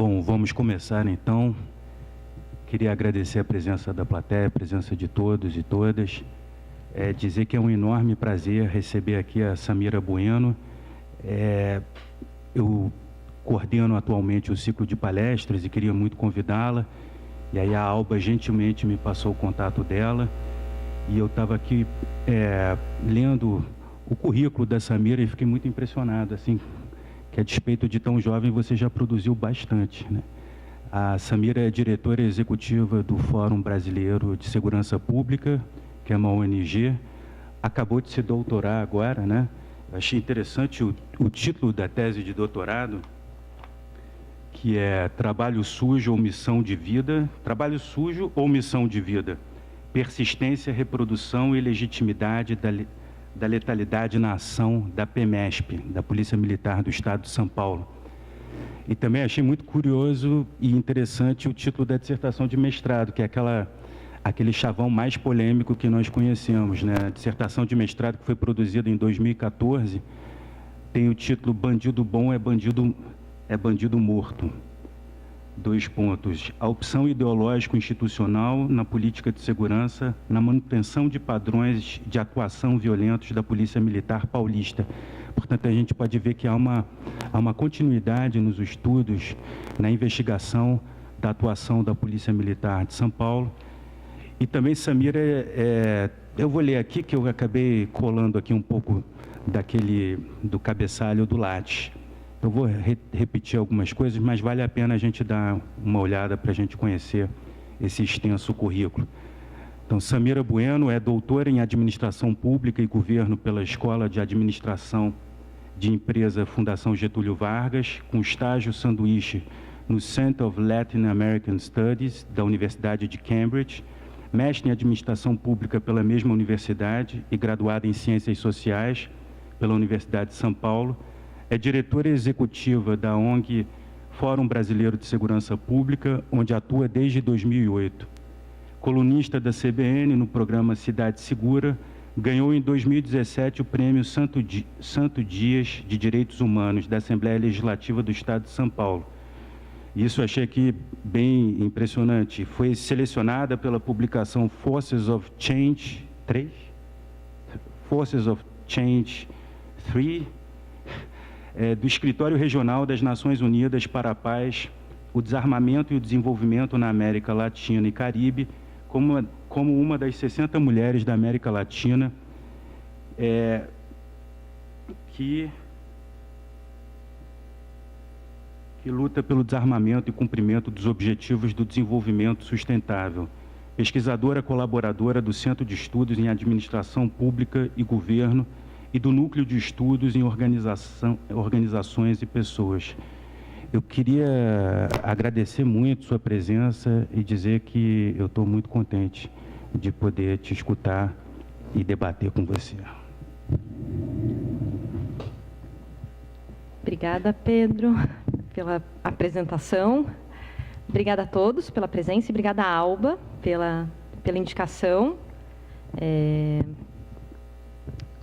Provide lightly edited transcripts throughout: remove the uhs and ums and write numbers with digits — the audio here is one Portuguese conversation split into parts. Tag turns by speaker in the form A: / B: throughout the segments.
A: Bom, vamos começar então. Queria agradecer a presença da plateia, a presença de todos e todas. Dizer que é um enorme prazer receber aqui a Samira Bueno. Eu coordeno atualmente o ciclo de palestras e queria muito convidá-la. E aí a Alba gentilmente me passou o contato dela. E eu estava aqui lendo o currículo da Samira e fiquei muito impressionado, assim, que a despeito de tão jovem você já produziu bastante, né? A Samira é diretora executiva do Fórum Brasileiro de Segurança Pública, que é uma ONG, acabou de se doutorar agora, né? Eu achei interessante o título da tese de doutorado, que é Trabalho Sujo ou Missão de Vida, Trabalho Sujo ou Missão de Vida, Persistência, Reprodução e Legitimidade da Letalidade na Ação da PMESP, da Polícia Militar do Estado de São Paulo. E também achei muito curioso e interessante o título da dissertação de mestrado, que é aquele chavão mais polêmico que nós conhecemos, né? A dissertação de mestrado que foi produzida em 2014 tem o título Bandido Bom é Bandido Morto. 2 pontos. A opção ideológico-institucional na política de segurança, na manutenção de padrões de atuação violentos da Polícia Militar Paulista. Portanto, a gente pode ver que há uma continuidade nos estudos, na investigação da atuação da Polícia Militar de São Paulo. E também, Samira, eu vou ler aqui, que eu acabei colando aqui um pouco do cabeçalho do Lattes. Eu vou repetir algumas coisas, mas vale a pena a gente dar uma olhada para a gente conhecer esse extenso currículo. Então, Samira Bueno é doutora em Administração Pública e Governo pela Escola de Administração de Empresa Fundação Getúlio Vargas, com estágio sanduíche no Center of Latin American Studies, da Universidade de Cambridge, mestre em Administração Pública pela mesma universidade e graduada em Ciências Sociais pela Universidade de São Paulo. É diretora executiva da ONG Fórum Brasileiro de Segurança Pública, onde atua desde 2008. Colunista da CBN no programa Cidade Segura, ganhou em 2017 o prêmio Santo Dias de Direitos Humanos da Assembleia Legislativa do Estado de São Paulo. Isso eu achei aqui bem impressionante. Foi selecionada pela publicação Forces of Change 3? Forces of Change 3? Do Escritório Regional das Nações Unidas para a Paz, o Desarmamento e o Desenvolvimento na América Latina e Caribe, como uma das 60 mulheres da América Latina que luta pelo desarmamento e cumprimento dos Objetivos do Desenvolvimento Sustentável. Pesquisadora colaboradora do Centro de Estudos em Administração Pública e Governo e do Núcleo de Estudos em Organizações e Pessoas. Eu queria agradecer muito sua presença e dizer que eu estou muito contente de poder te escutar e debater com você.
B: Obrigada, Pedro, pela apresentação. Obrigada a todos pela presença e obrigada, Alba, pela indicação.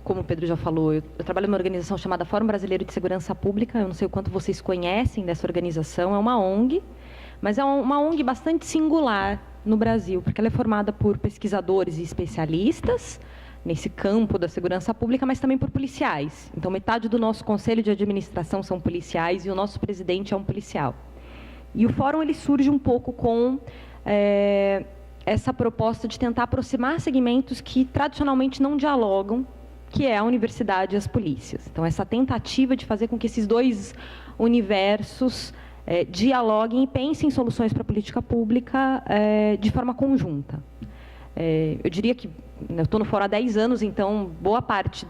B: Como o Pedro já falou, eu trabalho numa organização chamada Fórum Brasileiro de Segurança Pública. Eu não sei o quanto vocês conhecem dessa organização. É uma ONG, mas é uma ONG bastante singular no Brasil, porque ela é formada por pesquisadores e especialistas nesse campo da segurança pública, mas também por policiais. Então, metade do nosso conselho de administração são policiais e o nosso presidente é um policial. E o Fórum ele surge um pouco com essa proposta de tentar aproximar segmentos que tradicionalmente não dialogam, que é a universidade e as polícias. Então, essa tentativa de fazer com que esses dois universos dialoguem e pensem em soluções para a política pública de forma conjunta. Eu diria que eu estou no Fórum há 10 anos, então boa parte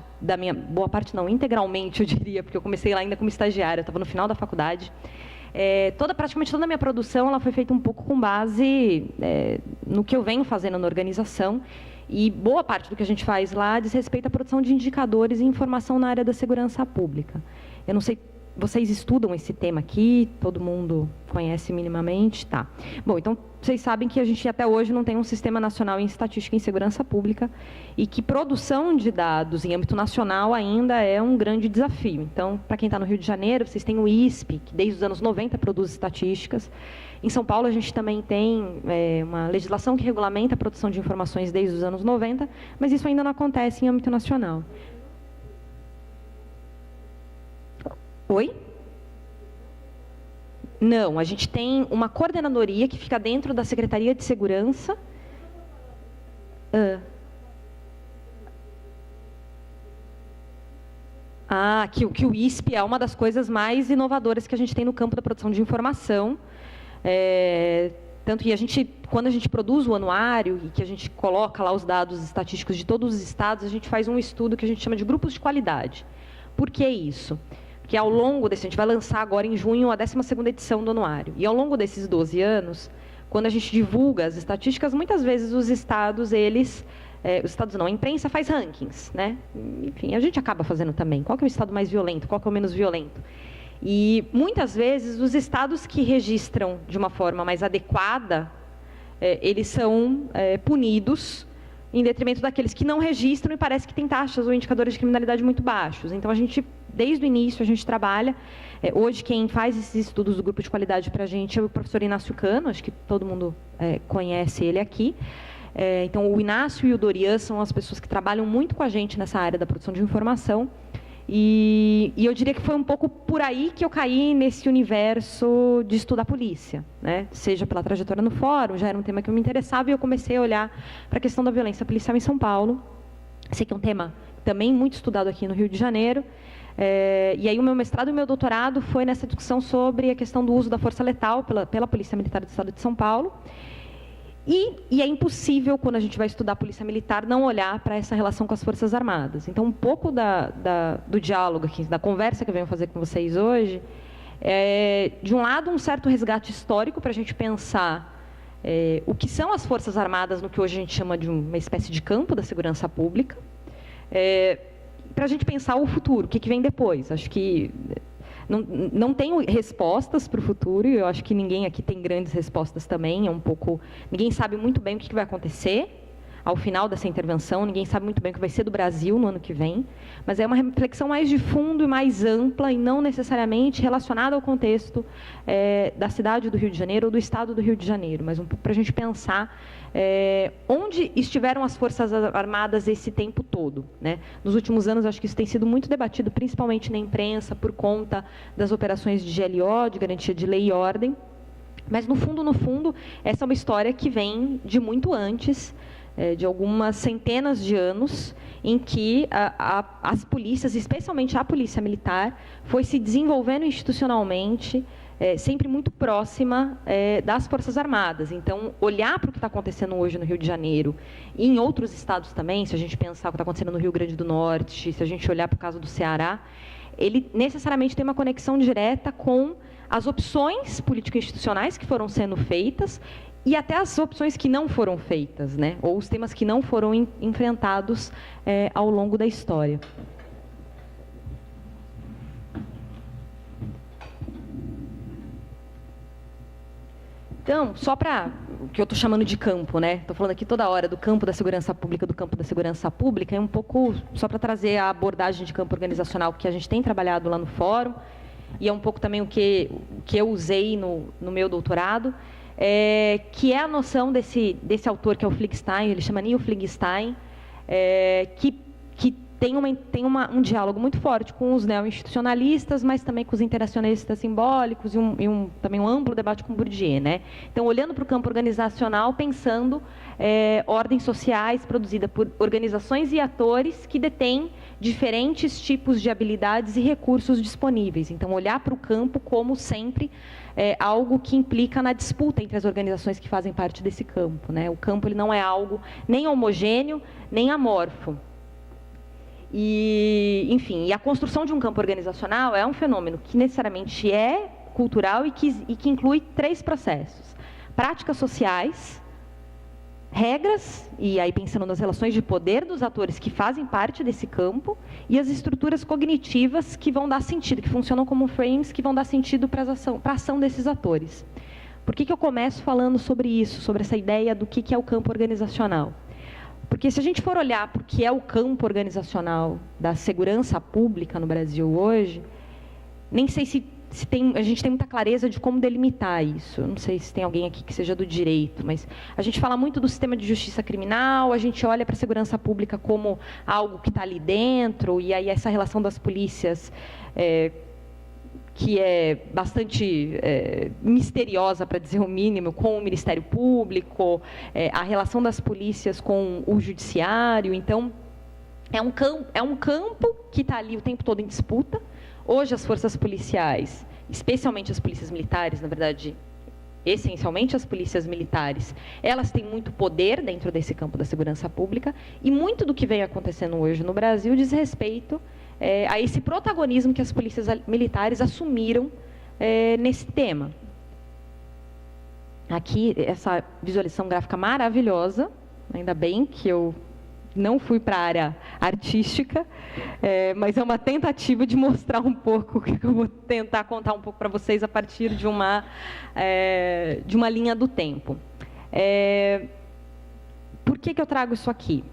B: não, integralmente eu diria, porque eu comecei lá ainda como estagiária, eu estava no final da faculdade. Praticamente toda a minha produção ela foi feita um pouco com base no que eu venho fazendo na organização. E boa parte do que a gente faz lá diz respeito à produção de indicadores e informação na área da segurança pública. Eu não sei vocês estudam esse tema aqui? Todo mundo conhece minimamente? Tá. Bom, então, vocês sabem que a gente até hoje não tem um Sistema Nacional em Estatística em Segurança Pública e que produção de dados em âmbito nacional ainda é um grande desafio. Então, para quem está no Rio de Janeiro, vocês têm o ISP, que desde os anos 90 produz estatísticas. Em São Paulo, a gente também tem uma legislação que regulamenta a produção de informações desde os anos 90, mas isso ainda não acontece em âmbito nacional. Oi? Não, a gente tem uma coordenadoria que fica dentro da Secretaria de Segurança. Que o ISP é uma das coisas mais inovadoras que a gente tem no campo da produção de informação. Tanto que quando a gente produz o anuário e que a gente coloca lá os dados estatísticos de todos os estados, a gente faz um estudo que a gente chama de grupos de qualidade. Por que isso? Porque ao longo a gente vai lançar agora em junho a 12ª edição do anuário. E ao longo desses 12 anos, quando a gente divulga as estatísticas, muitas vezes os estados, a imprensa faz rankings, né? Enfim, a gente acaba fazendo também. Qual que é o estado mais violento? Qual que é o menos violento? E muitas vezes os estados que registram de uma forma mais adequada, eles são punidos em detrimento daqueles que não registram e parece que têm taxas ou indicadores de criminalidade muito baixos. Então, desde o início, a gente trabalha. Hoje, quem faz esses estudos do grupo de qualidade para a gente é o professor Inácio Cano, acho que todo mundo conhece ele aqui. Então, o Inácio e o Dorian são as pessoas que trabalham muito com a gente nessa área da produção de informação. E eu diria que foi um pouco por aí que eu caí nesse universo de estudar polícia, né? Seja pela trajetória no fórum, já era um tema que eu me interessava, e eu comecei a olhar para a questão da violência policial em São Paulo. Sei que é um tema também muito estudado aqui no Rio de Janeiro. E aí o meu mestrado e o meu doutorado foi nessa discussão sobre a questão do uso da força letal pela Polícia Militar do Estado de São Paulo. E é impossível, quando a gente vai estudar a Polícia Militar, não olhar para essa relação com as Forças Armadas. Então, um pouco do diálogo aqui, da conversa que eu venho fazer com vocês hoje, de um lado, um certo resgate histórico para a gente pensar o que são as Forças Armadas no que hoje a gente chama de uma espécie de campo da segurança pública, para a gente pensar o futuro, o que vem depois. Acho que não tenho respostas para o futuro, e eu acho que ninguém aqui tem grandes respostas também. Ninguém sabe muito bem o que vai acontecer ao final dessa intervenção, ninguém sabe muito bem o que vai ser do Brasil no ano que vem, mas é uma reflexão mais de fundo e mais ampla, e não necessariamente relacionada ao contexto da cidade do Rio de Janeiro ou do estado do Rio de Janeiro, mas um pouco para a gente pensar onde estiveram as Forças Armadas esse tempo todo, né? Nos últimos anos, acho que isso tem sido muito debatido, principalmente na imprensa, por conta das operações de GLO, de garantia de lei e ordem, mas, no fundo, essa é uma história que vem de muito antes, de algumas centenas de anos, em que as polícias, especialmente a Polícia Militar, foi se desenvolvendo institucionalmente, sempre muito próxima das Forças Armadas. Então, olhar para o que está acontecendo hoje no Rio de Janeiro e em outros estados também, se a gente pensar o que está acontecendo no Rio Grande do Norte, se a gente olhar para o caso do Ceará, ele necessariamente tem uma conexão direta com as opções político-institucionais que foram sendo feitas e até as opções que não foram feitas, né? Ou os temas que não foram enfrentados ao longo da história. Então, só para o que eu estou chamando de campo, né? Estou falando aqui toda hora do campo da segurança pública, é um pouco só para trazer a abordagem de campo organizacional que a gente tem trabalhado lá no fórum, e é um pouco também o que eu usei no meu doutorado, que é a noção desse autor, que é o Fligstein, ele chama Neil Fligstein, que tem um diálogo muito forte com os neo-institucionalistas, mas também com os interacionistas simbólicos, e também um amplo debate com Bourdieu, né? Então, olhando para o campo organizacional, pensando ordens sociais produzidas por organizações e atores que detêm diferentes tipos de habilidades e recursos disponíveis. Então, olhar para o campo como sempre algo que implica na disputa entre as organizações que fazem parte desse campo, né? O campo ele não é algo nem homogêneo, nem amorfo. Enfim, a construção de um campo organizacional é um fenômeno que necessariamente é cultural e que inclui 3 processos: práticas sociais, regras, e aí pensando nas relações de poder dos atores que fazem parte desse campo, e as estruturas cognitivas que vão dar sentido, que funcionam como frames, que vão dar sentido para a ação desses atores. Por que eu começo falando sobre isso, sobre essa ideia do que é o campo organizacional? Porque se a gente for olhar para o que é o campo organizacional da segurança pública no Brasil hoje, nem sei se a gente tem muita clareza de como delimitar isso. Eu não sei se tem alguém aqui que seja do direito, mas a gente fala muito do sistema de justiça criminal, a gente olha para a segurança pública como algo que está ali dentro, e aí essa relação das polícias, que é bastante misteriosa, para dizer o mínimo, com o Ministério Público, a relação das polícias com o judiciário. Então, é um campo que está ali o tempo todo em disputa. Hoje, as forças policiais, especialmente as polícias militares, na verdade, essencialmente as polícias militares, elas têm muito poder dentro desse campo da segurança pública, e muito do que vem acontecendo hoje no Brasil diz respeito a esse protagonismo que as polícias militares assumiram nesse tema. Aqui, essa visualização gráfica maravilhosa, ainda bem que eu não fui para a área artística, mas é uma tentativa de mostrar um pouco, o que eu vou tentar contar um pouco para vocês a partir de uma linha do tempo. Por que eu trago isso aqui?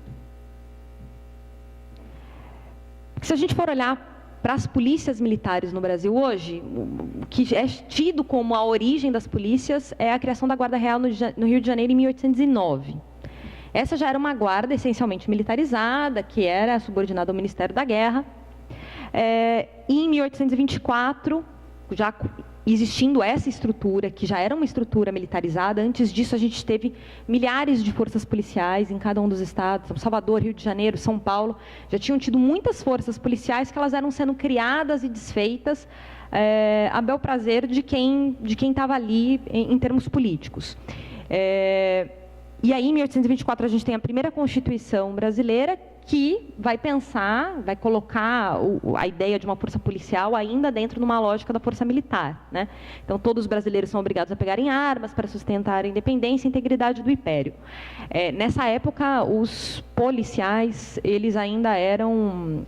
B: Porque se a gente for olhar para as polícias militares no Brasil hoje, o que é tido como a origem das polícias é a criação da Guarda Real no Rio de Janeiro em 1809. Essa já era uma guarda essencialmente militarizada, que era subordinada ao Ministério da Guerra. E em 1824, já existindo essa estrutura, que já era uma estrutura militarizada, antes disso a gente teve milhares de forças policiais em cada um dos estados, Salvador, Rio de Janeiro, São Paulo, já tinham tido muitas forças policiais que elas eram sendo criadas e desfeitas a bel prazer de quem estava ali em termos políticos. E aí, em 1824, a gente tem a primeira Constituição brasileira, que vai colocar a ideia de uma força policial ainda dentro de uma lógica da força militar, né? Então, todos os brasileiros são obrigados a pegarem armas para sustentar a independência e a integridade do império. Nessa época, os policiais, eles ainda eram...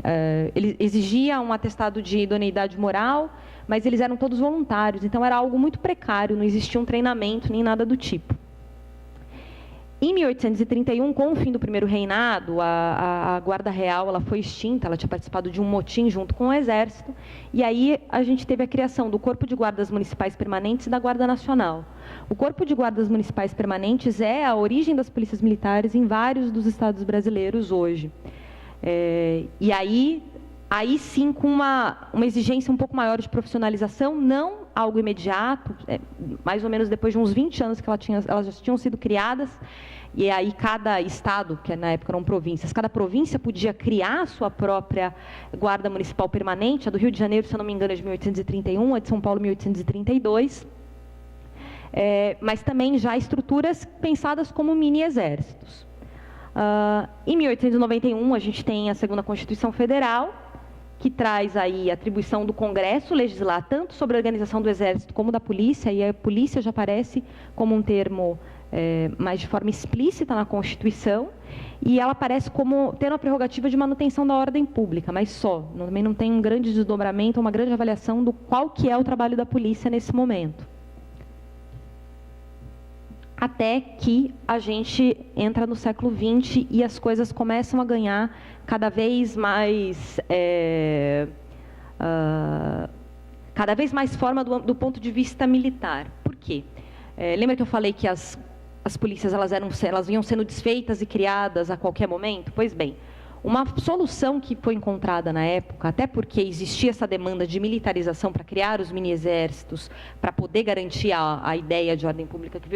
B: eles exigiam um atestado de idoneidade moral, mas eles eram todos voluntários, então era algo muito precário, não existia um treinamento nem nada do tipo. Em 1831, com o fim do primeiro reinado, a Guarda Real ela foi extinta, ela tinha participado de um motim junto com o Exército, e aí a gente teve a criação do Corpo de Guardas Municipais Permanentes e da Guarda Nacional. O Corpo de Guardas Municipais Permanentes é a origem das polícias militares em vários dos estados brasileiros hoje. E aí sim, com uma exigência um pouco maior de profissionalização, não algo imediato, mais ou menos depois de uns 20 anos que elas já tinham sido criadas, e aí cada estado, que na época eram províncias, cada província podia criar a sua própria guarda municipal permanente. A do Rio de Janeiro, se eu não me engano, é de 1831, a de São Paulo, 1832, mas também já estruturas pensadas como mini-exércitos. Em 1891, a gente tem a segunda Constituição Federal, que traz aí a atribuição do Congresso legislar tanto sobre a organização do Exército como da Polícia, e a Polícia já aparece como um termo mais de forma explícita na Constituição, e ela aparece como tendo a prerrogativa de manutenção da ordem pública, mas só, também não tem um grande desdobramento, uma grande avaliação do qual que é o trabalho da Polícia nesse momento. Até que a gente entra no século XX e as coisas começam a ganhar cada vez mais forma do ponto de vista militar. Por quê? Lembra que eu falei que as polícias elas vinham sendo desfeitas e criadas a qualquer momento? Pois bem, uma solução que foi encontrada na época, até porque existia essa demanda de militarização para criar os mini-exércitos, para poder garantir a ideia de ordem pública que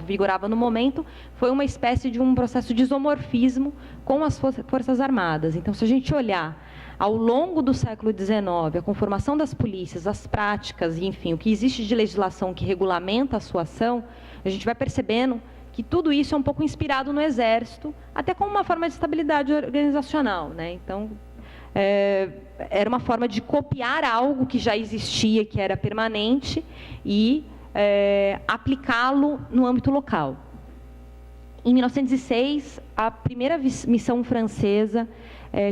B: vigorava no momento, foi uma espécie de um processo de isomorfismo com as Forças Armadas. Então, se a gente olhar ao longo do século XIX, a conformação das polícias, as práticas, e, enfim, o que existe de legislação que regulamenta a sua ação, a gente vai percebendo que tudo isso é um pouco inspirado no Exército, até como uma forma de estabilidade organizacional, né? Então, era uma forma de copiar algo que já existia, que era permanente, e aplicá-lo no âmbito local. Em 1906, a primeira missão francesa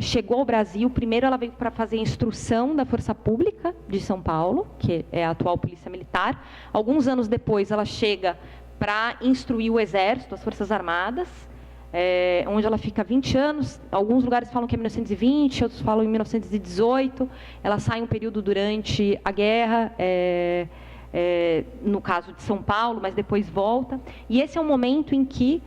B: chegou ao Brasil. Primeiro, ela veio para fazer a instrução da Força Pública de São Paulo, que é a atual Polícia Militar. Alguns anos depois, ela chega para instruir o Exército, as Forças Armadas, onde ela fica 20 anos. Alguns lugares falam que é 1920, outros falam em 1918. Ela sai um período durante a guerra, no caso de São Paulo, mas depois volta. E esse é um momento em que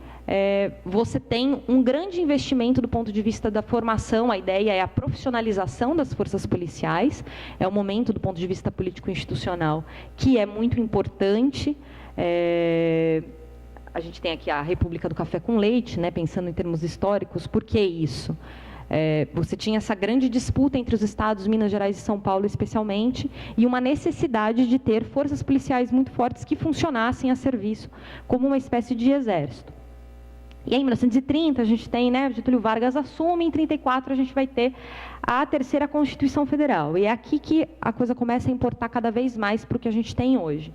B: você tem um grande investimento do ponto de vista da formação. A ideia é a profissionalização das forças policiais. É um momento, do ponto de vista político-institucional, que é muito importante. A gente tem aqui a República do Café com Leite, né, pensando em termos históricos. Por que isso? Você tinha essa grande disputa entre os estados, Minas Gerais e São Paulo especialmente, e uma necessidade de ter forças policiais muito fortes que funcionassem a serviço como uma espécie de exército. E aí, em 1930, a gente tem, né, Getúlio Vargas assume, em 1934 a gente vai ter a terceira Constituição Federal. E é aqui que a coisa começa a importar cada vez mais para o que a gente tem hoje.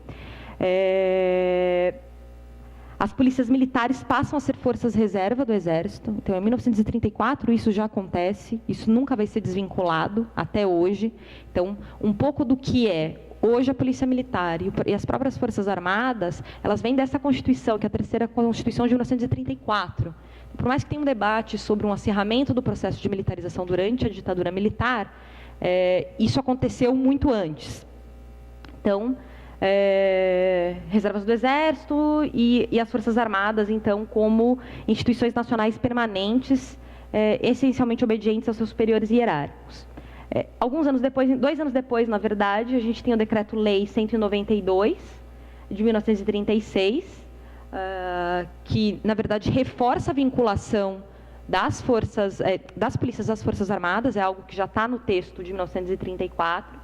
B: As polícias militares passam a ser forças reserva do Exército. Então, em 1934, isso já acontece, isso nunca vai ser desvinculado até hoje. Então, um pouco do que é hoje a Polícia Militar e as próprias Forças Armadas, elas vêm dessa Constituição, que é a terceira Constituição de 1934. Por mais que tenha um debate sobre um acirramento do processo de militarização durante a ditadura militar, isso aconteceu muito antes. Então, reservas do Exército e as Forças Armadas, então, como instituições nacionais permanentes, essencialmente obedientes aos seus superiores hierárquicos. Alguns anos depois, 2 anos depois, na verdade, a gente tem o Decreto-Lei 192, de 1936, que, na verdade, reforça a vinculação das polícias às Forças Armadas. É algo que já está no texto de 1934,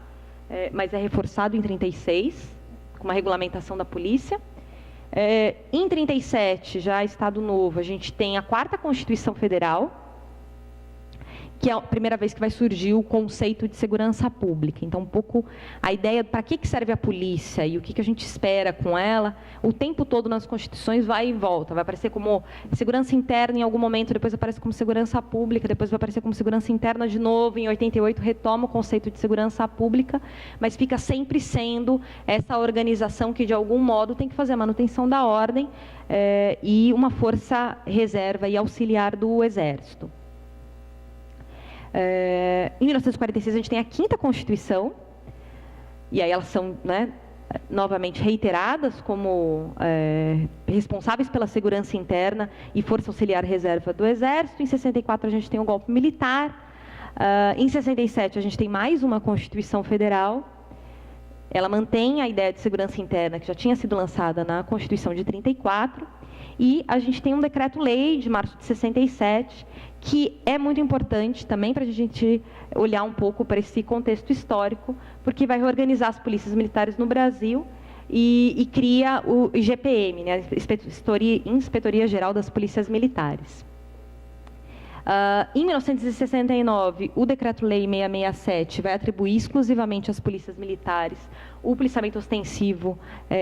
B: mas é reforçado em 1936, com uma regulamentação da polícia. Em 1937, já Estado Novo, a gente tem a 4ª Constituição Federal, que é a primeira vez que vai surgir o conceito de segurança pública. Então, um pouco a ideia para que serve a polícia e o que a gente espera com ela, o tempo todo nas constituições vai e volta. Vai aparecer como segurança interna em algum momento, depois aparece como segurança pública, depois vai aparecer como segurança interna de novo. Em 88 retoma o conceito de segurança pública, mas fica sempre sendo essa organização que, de algum modo, tem que fazer a manutenção da ordem e uma força reserva e auxiliar do Exército. Em 1946, a gente tem a 5ª Constituição, e aí elas são, né, novamente reiteradas como responsáveis pela segurança interna e força auxiliar reserva do Exército. Em 64, a gente tem o golpe militar. Em 67, a gente tem mais uma Constituição Federal. Ela mantém a ideia de segurança interna que já tinha sido lançada na Constituição de 34. E a gente tem um Decreto-Lei de março de 67, que é muito importante também para a gente olhar um pouco para esse contexto histórico, porque vai reorganizar as polícias militares no Brasil e cria o IGPM, né, a Inspetoria Geral das Polícias Militares. Em 1969, o Decreto-Lei 667 vai atribuir exclusivamente às polícias militares o policiamento ostensivo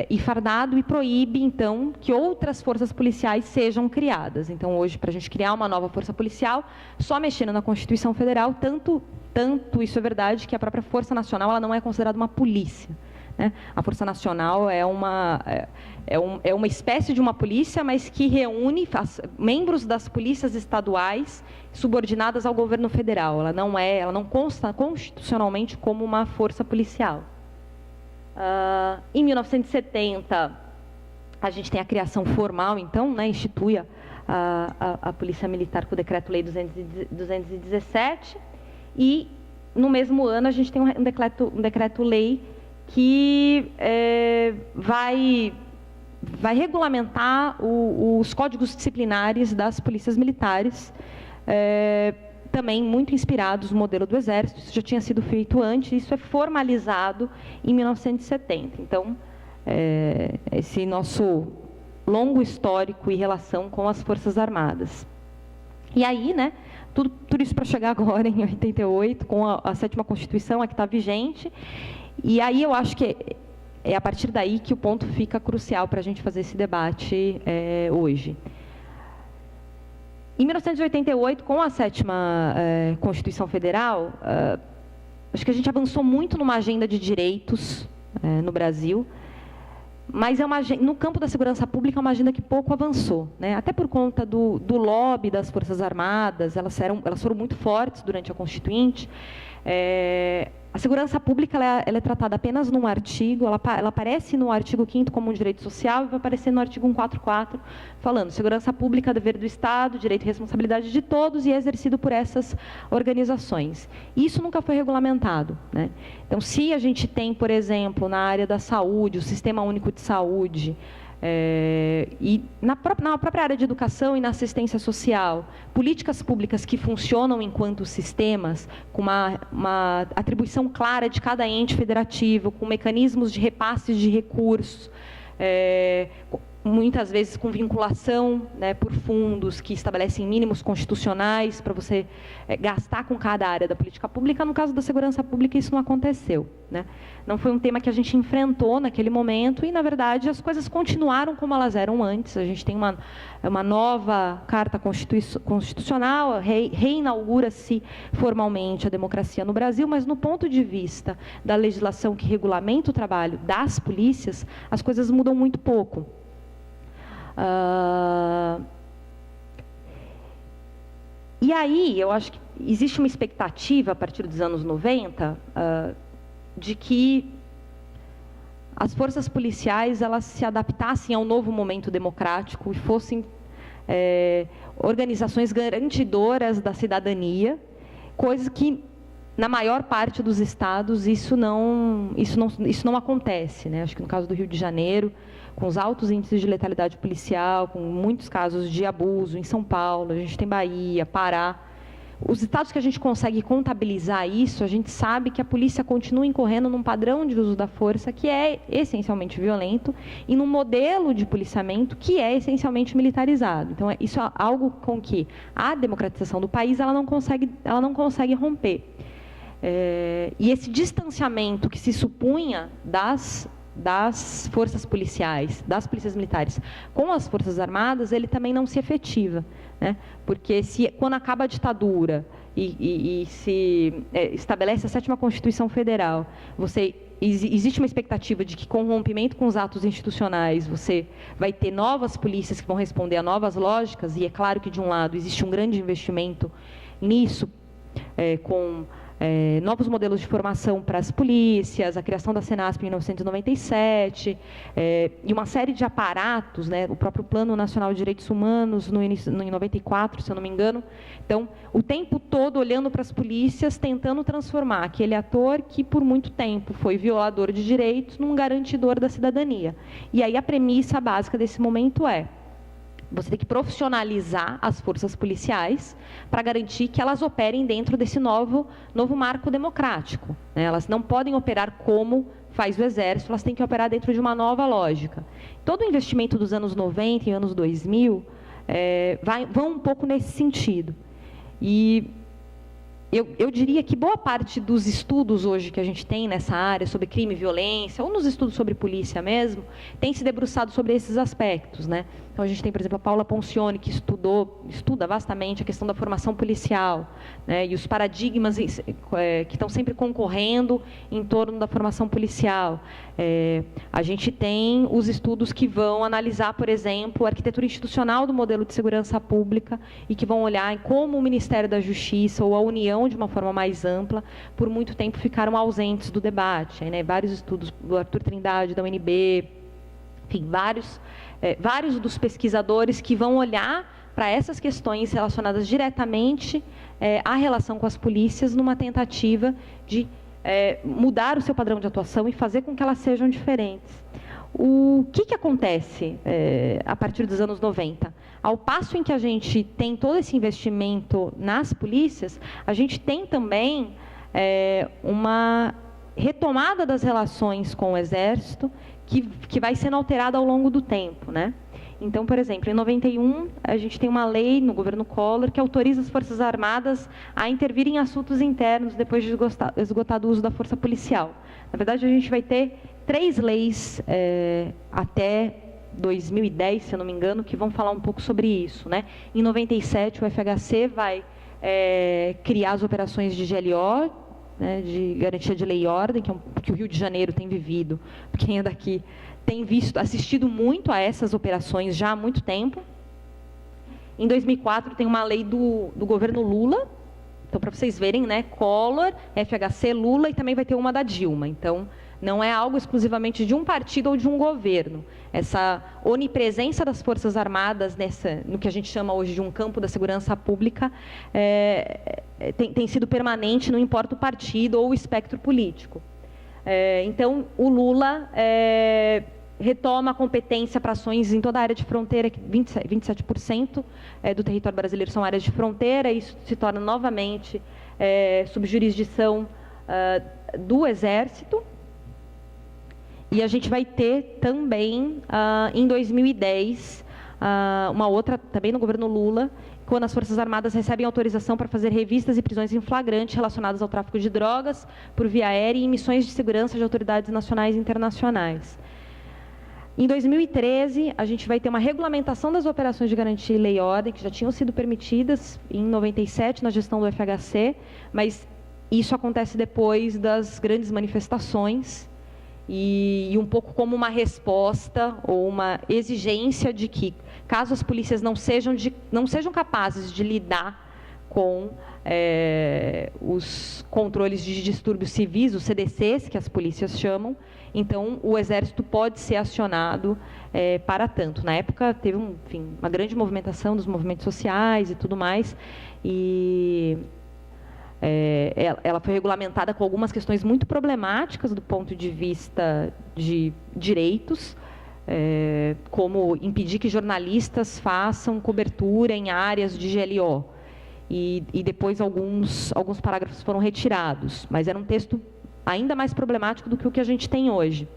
B: e fardado e proíbe, então, que outras forças policiais sejam criadas. Então, hoje, para a gente criar uma nova força policial, só mexendo na Constituição Federal, tanto isso é verdade que a própria Força Nacional ela não é considerada uma polícia. Né? A Força Nacional é uma espécie de uma polícia, mas que reúne membros das polícias estaduais subordinadas ao governo federal. Ela não consta constitucionalmente como uma força policial. Em 1970, a gente tem a criação formal, então, né, institui a Polícia Militar com o Decreto-Lei 217, e no mesmo ano a gente tem um decreto-lei que vai regulamentar os códigos disciplinares das polícias militares, também muito inspirados no modelo do Exército. Isso já tinha sido feito antes, isso é formalizado em 1970. Então, esse nosso longo histórico e relação com as Forças Armadas. E aí, né, tudo isso para chegar agora, em 88, com a 7ª Constituição, a que está vigente. E aí eu acho que é a partir daí que o ponto fica crucial para a gente fazer esse debate hoje. Em 1988, com a 7ª Constituição Federal, acho que a gente avançou muito numa agenda de direitos no Brasil, mas no campo da segurança pública é uma agenda que pouco avançou, né? Até por conta do lobby das Forças Armadas, elas foram muito fortes durante a Constituinte. A segurança pública ela é tratada apenas num artigo, ela aparece no artigo 5º como um direito social e vai aparecer no artigo 144, falando segurança pública, dever do Estado, direito e responsabilidade de todos e é exercido por essas organizações. Isso nunca foi regulamentado, né? Então, se a gente tem, por exemplo, na área da saúde, o Sistema Único de Saúde, e na própria área de educação e na assistência social, políticas públicas que funcionam enquanto sistemas, com uma atribuição clara de cada ente federativo, com mecanismos de repasses de recursos, muitas vezes com vinculação, né, por fundos que estabelecem mínimos constitucionais para você gastar com cada área da política pública. No caso da segurança pública, isso não aconteceu, né? Não foi um tema que a gente enfrentou naquele momento e, na verdade, as coisas continuaram como elas eram antes. A gente tem uma nova Carta Constitucional, reinaugura-se formalmente a democracia no Brasil, mas no ponto de vista da legislação que regulamenta o trabalho das polícias, as coisas mudam muito pouco. E aí, eu acho que existe uma expectativa, a partir dos anos 90, de que as forças policiais elas se adaptassem ao novo momento democrático e fossem organizações garantidoras da cidadania, coisa que, na maior parte dos estados, isso não acontece, né? Acho que no caso do Rio de Janeiro, com os altos índices de letalidade policial, com muitos casos de abuso em São Paulo, a gente tem Bahia, Pará. Os estados que a gente consegue contabilizar isso, a gente sabe que a polícia continua incorrendo num padrão de uso da força que é essencialmente violento e num modelo de policiamento que é essencialmente militarizado. Então, isso é algo com que a democratização do país ela não consegue romper. E esse distanciamento que se supunha das forças policiais, das polícias militares, com as Forças Armadas, ele também não se efetiva, né? Porque quando acaba a ditadura e se estabelece a 7ª Constituição Federal, existe uma expectativa de que, com o rompimento com os atos institucionais, você vai ter novas polícias que vão responder a novas lógicas, e é claro que, de um lado, existe um grande investimento nisso, com novos modelos de formação para as polícias, a criação da Senasp em 1997, e uma série de aparatos, né, o próprio Plano Nacional de Direitos Humanos, em 94, se eu não me engano. Então, o tempo todo olhando para as polícias, tentando transformar aquele ator que, por muito tempo, foi violador de direitos, num garantidor da cidadania. E aí a premissa básica desse momento você tem que profissionalizar as forças policiais para garantir que elas operem dentro desse novo marco democrático, né? Elas não podem operar como faz o Exército, elas têm que operar dentro de uma nova lógica. Todo o investimento dos anos 90 e anos 2000 vão um pouco nesse sentido. E eu diria que boa parte dos estudos hoje que a gente tem nessa área sobre crime e violência, ou nos estudos sobre polícia mesmo, tem se debruçado sobre esses aspectos, né? Então, a gente tem, por exemplo, a Paula Poncioni, que estuda vastamente a questão da formação policial, né, e os paradigmas que estão sempre concorrendo em torno da formação policial. A gente tem os estudos que vão analisar, por exemplo, a arquitetura institucional do modelo de segurança pública e que vão olhar em como o Ministério da Justiça ou a União, de uma forma mais ampla, por muito tempo ficaram ausentes do debate, né? Vários estudos do Arthur Trindade, da UNB, enfim, vários dos pesquisadores que vão olhar para essas questões relacionadas diretamente à relação com as polícias, numa tentativa de mudar o seu padrão de atuação e fazer com que elas sejam diferentes. O que acontece a partir dos anos 90? Ao passo em que a gente tem todo esse investimento nas polícias, a gente tem também uma retomada das relações com o Exército, que vai sendo alterada ao longo do tempo, né? Então, por exemplo, em 91, a gente tem uma lei no governo Collor que autoriza as Forças Armadas a intervir em assuntos internos depois de esgotado o uso da força policial. Na verdade, a gente vai ter 3 leis até 2010, se eu não me engano, que vão falar um pouco sobre isso, né? Em 97, o FHC vai criar as operações de GLO, né, de garantia de lei e ordem, que o Rio de Janeiro tem vivido. Quem é daqui tem assistido muito a essas operações já há muito tempo. Em 2004, tem uma lei do governo Lula. Então, para vocês verem, né, Collor, FHC, Lula, e também vai ter uma da Dilma. Então, não é algo exclusivamente de um partido ou de um governo. Essa onipresença das Forças Armadas no que a gente chama hoje de um campo da segurança pública tem sido permanente, não importa o partido ou o espectro político. Então, o Lula retoma a competência para ações em toda a área de fronteira, que 27% do território brasileiro são áreas de fronteira, e isso se torna novamente sob jurisdição do Exército. E a gente vai ter também, em 2010, uma outra, também no governo Lula, quando as Forças Armadas recebem autorização para fazer revistas e prisões em flagrante relacionadas ao tráfico de drogas por via aérea e em missões de segurança de autoridades nacionais e internacionais. Em 2013, a gente vai ter uma regulamentação das operações de garantia e lei e ordem, que já tinham sido permitidas em 97, na gestão do FHC, mas isso acontece depois das grandes manifestações, e um pouco como uma resposta ou uma exigência de que, caso as polícias não sejam capazes de lidar com os controles de distúrbios civis, os CDCs, que as polícias chamam, então o Exército pode ser acionado para tanto. Na época teve uma grande movimentação dos movimentos sociais e tudo mais, e ela foi regulamentada com algumas questões muito problemáticas do ponto de vista de direitos, como impedir que jornalistas façam cobertura em áreas de GLO. E depois alguns parágrafos foram retirados, mas era um texto ainda mais problemático do que o que a gente tem hoje.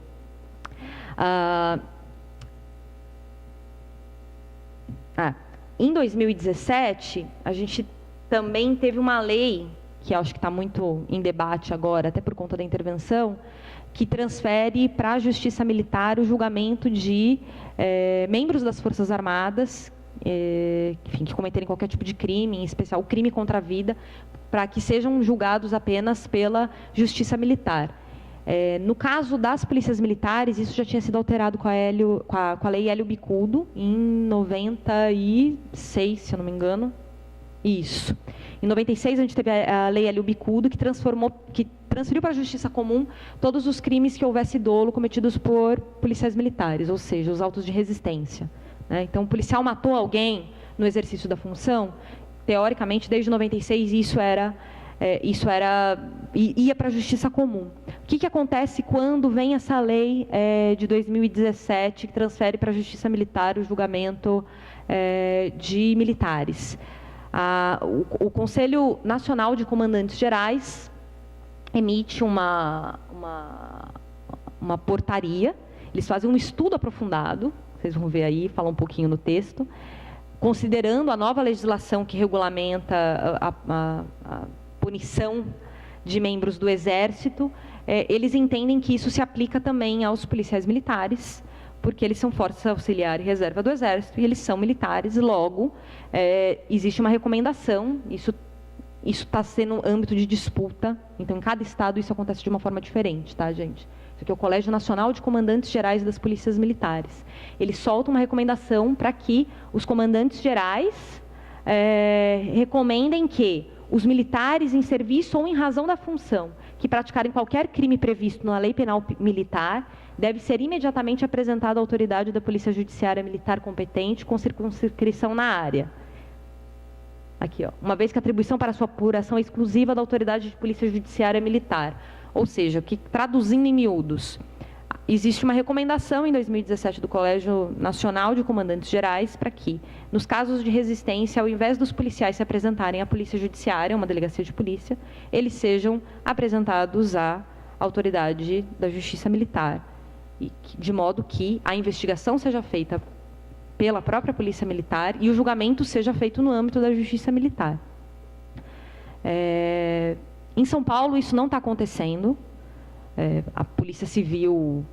B: Em 2017, a gente também teve uma lei, que acho que está muito em debate agora, até por conta da intervenção, que transfere para a Justiça Militar o julgamento de membros das Forças Armadas, que cometerem qualquer tipo de crime, em especial o crime contra a vida, para que sejam julgados apenas pela Justiça Militar. No caso das polícias militares, isso já tinha sido alterado com a Lei Hélio Bicudo, em 96, se eu não me engano. Isso. Em 96, a gente teve a Lei Hélio Bicudo, que transferiu para a Justiça Comum todos os crimes que houvesse dolo cometidos por policiais militares, ou seja, os autos de resistência. Então, o policial matou alguém no exercício da função, teoricamente, desde 96, ia para a Justiça Comum. O que acontece quando vem essa lei de 2017, que transfere para a Justiça Militar o julgamento de militares? O Conselho Nacional de Comandantes Gerais emite uma portaria, eles fazem um estudo aprofundado, vocês vão ver aí, fala um pouquinho no texto, considerando a nova legislação que regulamenta a punição de membros do Exército, eles entendem que isso se aplica também aos policiais militares, porque eles são força auxiliar e reserva do Exército, e eles são militares, e logo existe uma recomendação, isso está sendo âmbito de disputa, então em cada estado isso acontece de uma forma diferente, tá, gente? Isso aqui é o Colégio Nacional de Comandantes Gerais das Polícias Militares. Eles soltam uma recomendação para que os comandantes gerais recomendem que os militares em serviço ou em razão da função que praticarem qualquer crime previsto na Lei Penal Militar deve ser imediatamente apresentado à autoridade da Polícia Judiciária Militar competente com circunscrição na área. Aqui, ó. Uma vez que a atribuição para sua apuração é exclusiva da autoridade de Polícia Judiciária Militar. Ou seja, traduzindo em miúdos, existe uma recomendação em 2017 do Colégio Nacional de Comandantes Gerais para que, nos casos de resistência, ao invés dos policiais se apresentarem à Polícia Judiciária, uma delegacia de polícia, eles sejam apresentados à autoridade da Justiça Militar, de modo que a investigação seja feita pela própria Polícia Militar e o julgamento seja feito no âmbito da Justiça Militar. Em São Paulo, isso não está acontecendo. A Polícia Civil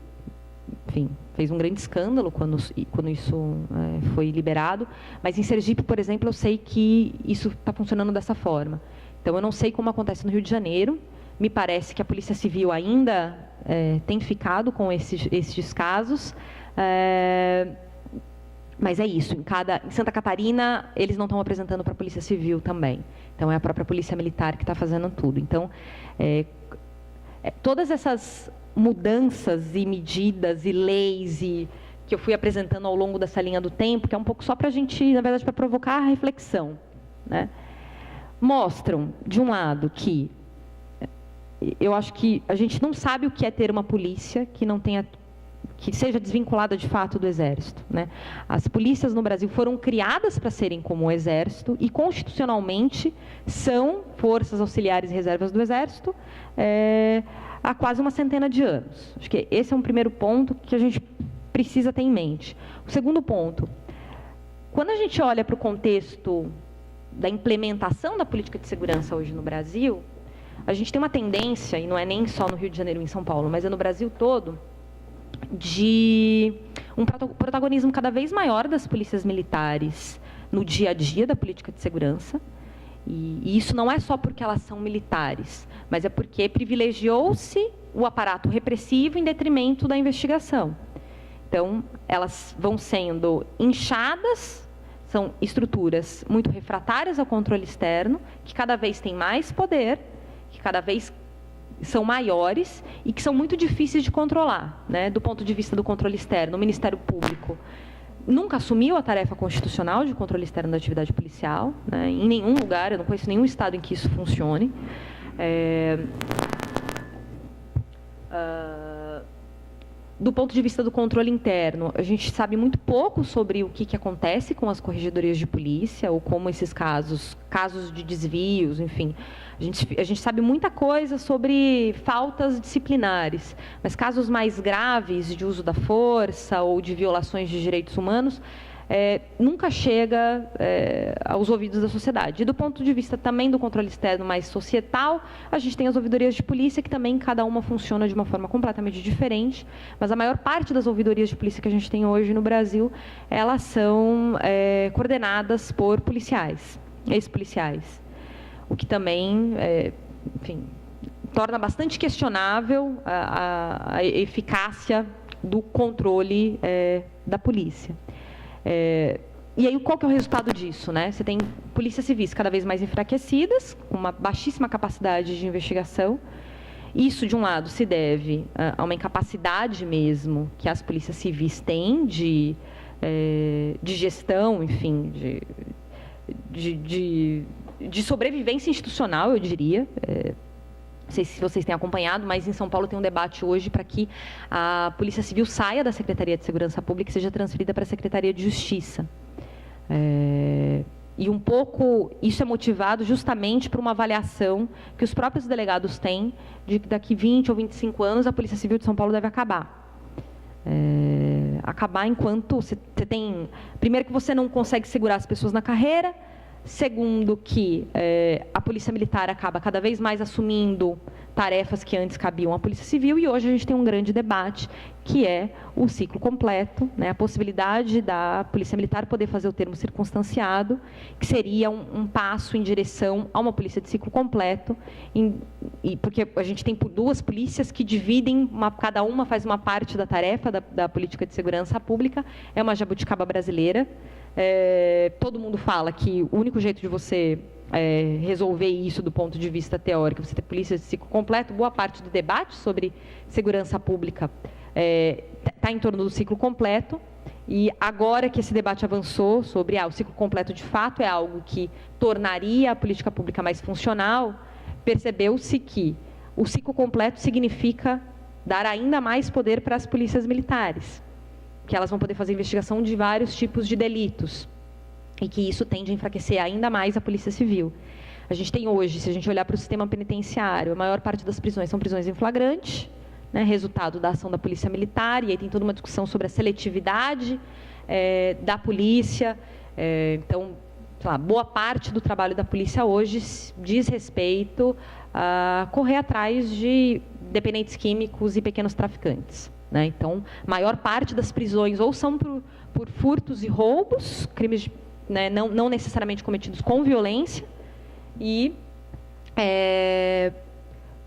B: enfim, fez um grande escândalo quando isso foi liberado, mas em Sergipe, por exemplo, eu sei que isso está funcionando dessa forma. Então, eu não sei como acontece no Rio de Janeiro, me parece que a Polícia Civil ainda tem ficado com esses casos, mas é isso. Em Santa Catarina, eles não estão apresentando para a Polícia Civil também. Então, é a própria Polícia Militar que está fazendo tudo. Então, todas essas mudanças e medidas e leis que eu fui apresentando ao longo dessa linha do tempo, que é um pouco só para a gente, na verdade, para provocar a reflexão, né? Mostram, de um lado, que eu acho que a gente não sabe o que é ter uma polícia que seja desvinculada de fato do Exército, né? As polícias no Brasil foram criadas para serem como o Exército e, constitucionalmente, são forças auxiliares e reservas do Exército há quase uma centena de anos. Acho que esse é um primeiro ponto que a gente precisa ter em mente. O segundo ponto, quando a gente olha para o contexto da implementação da política de segurança hoje no Brasil, a gente tem uma tendência, e não é nem só no Rio de Janeiro e em São Paulo, mas é no Brasil todo, de um protagonismo cada vez maior das polícias militares no dia a dia da política de segurança. E isso não é só porque elas são militares, mas é porque privilegiou-se o aparato repressivo em detrimento da investigação. Então, elas vão sendo inchadas, são estruturas muito refratárias ao controle externo, que cada vez têm mais poder, que cada vez são maiores e que são muito difíceis de controlar, né? Do ponto de vista do controle externo, o Ministério Público nunca assumiu a tarefa constitucional de controle externo da atividade policial, né? Em nenhum lugar, eu não conheço nenhum estado em que isso funcione. Do ponto de vista do controle interno, a gente sabe muito pouco sobre o que acontece com as corregedorias de polícia, ou como esses casos de desvios, enfim. A gente sabe muita coisa sobre faltas disciplinares, mas casos mais graves de uso da força ou de violações de direitos humanos nunca chega aos ouvidos da sociedade. E do ponto de vista também do controle externo mais societal, a gente tem as ouvidorias de polícia, que também cada uma funciona de uma forma completamente diferente, mas a maior parte das ouvidorias de polícia que a gente tem hoje no Brasil, elas são coordenadas por policiais, ex-policiais, o que também, enfim, torna bastante questionável a eficácia do controle da polícia. E aí, qual que é o resultado disso, né? Você tem polícias civis cada vez mais enfraquecidas, com uma baixíssima capacidade de investigação. Isso, de um lado, se deve a uma incapacidade mesmo que as polícias civis têm de gestão, enfim, de sobrevivência institucional, eu diria. Não sei se vocês têm acompanhado, mas em São Paulo tem um debate hoje para que a Polícia Civil saia da Secretaria de Segurança Pública e seja transferida para a Secretaria de Justiça. E um pouco isso é motivado justamente por uma avaliação que os próprios delegados têm de que daqui 20 ou 25 anos a Polícia Civil de São Paulo deve acabar. Acabar enquanto você tem... Primeiro, que você não consegue segurar as pessoas na carreira. Segundo, que a Polícia Militar acaba cada vez mais assumindo tarefas que antes cabiam à Polícia Civil, e hoje a gente tem um grande debate, que é o ciclo completo, né? A possibilidade da Polícia Militar poder fazer o termo circunstanciado, que seria um passo em direção a uma polícia de ciclo completo, porque a gente tem duas polícias que dividem, cada uma faz uma parte da tarefa da política de segurança pública, é uma jabuticaba brasileira. Todo mundo fala que o único jeito de você resolver isso do ponto de vista teórico, você ter polícia de ciclo completo, boa parte do debate sobre segurança pública está em torno do ciclo completo, e agora que esse debate avançou sobre o ciclo completo de fato é algo que tornaria a política pública mais funcional, percebeu-se que o ciclo completo significa dar ainda mais poder para as polícias militares, que elas vão poder fazer investigação de vários tipos de delitos, e que isso tende a enfraquecer ainda mais a Polícia Civil. A gente tem hoje, se a gente olhar para o sistema penitenciário, a maior parte das prisões são prisões em flagrante, né, resultado da ação da Polícia Militar, e aí tem toda uma discussão sobre a seletividade da polícia. Então, sei lá, boa parte do trabalho da polícia hoje diz respeito a correr atrás de dependentes químicos e pequenos traficantes. né? Então, a maior parte das prisões ou são por furtos e roubos, crimes, né, não necessariamente cometidos com violência, e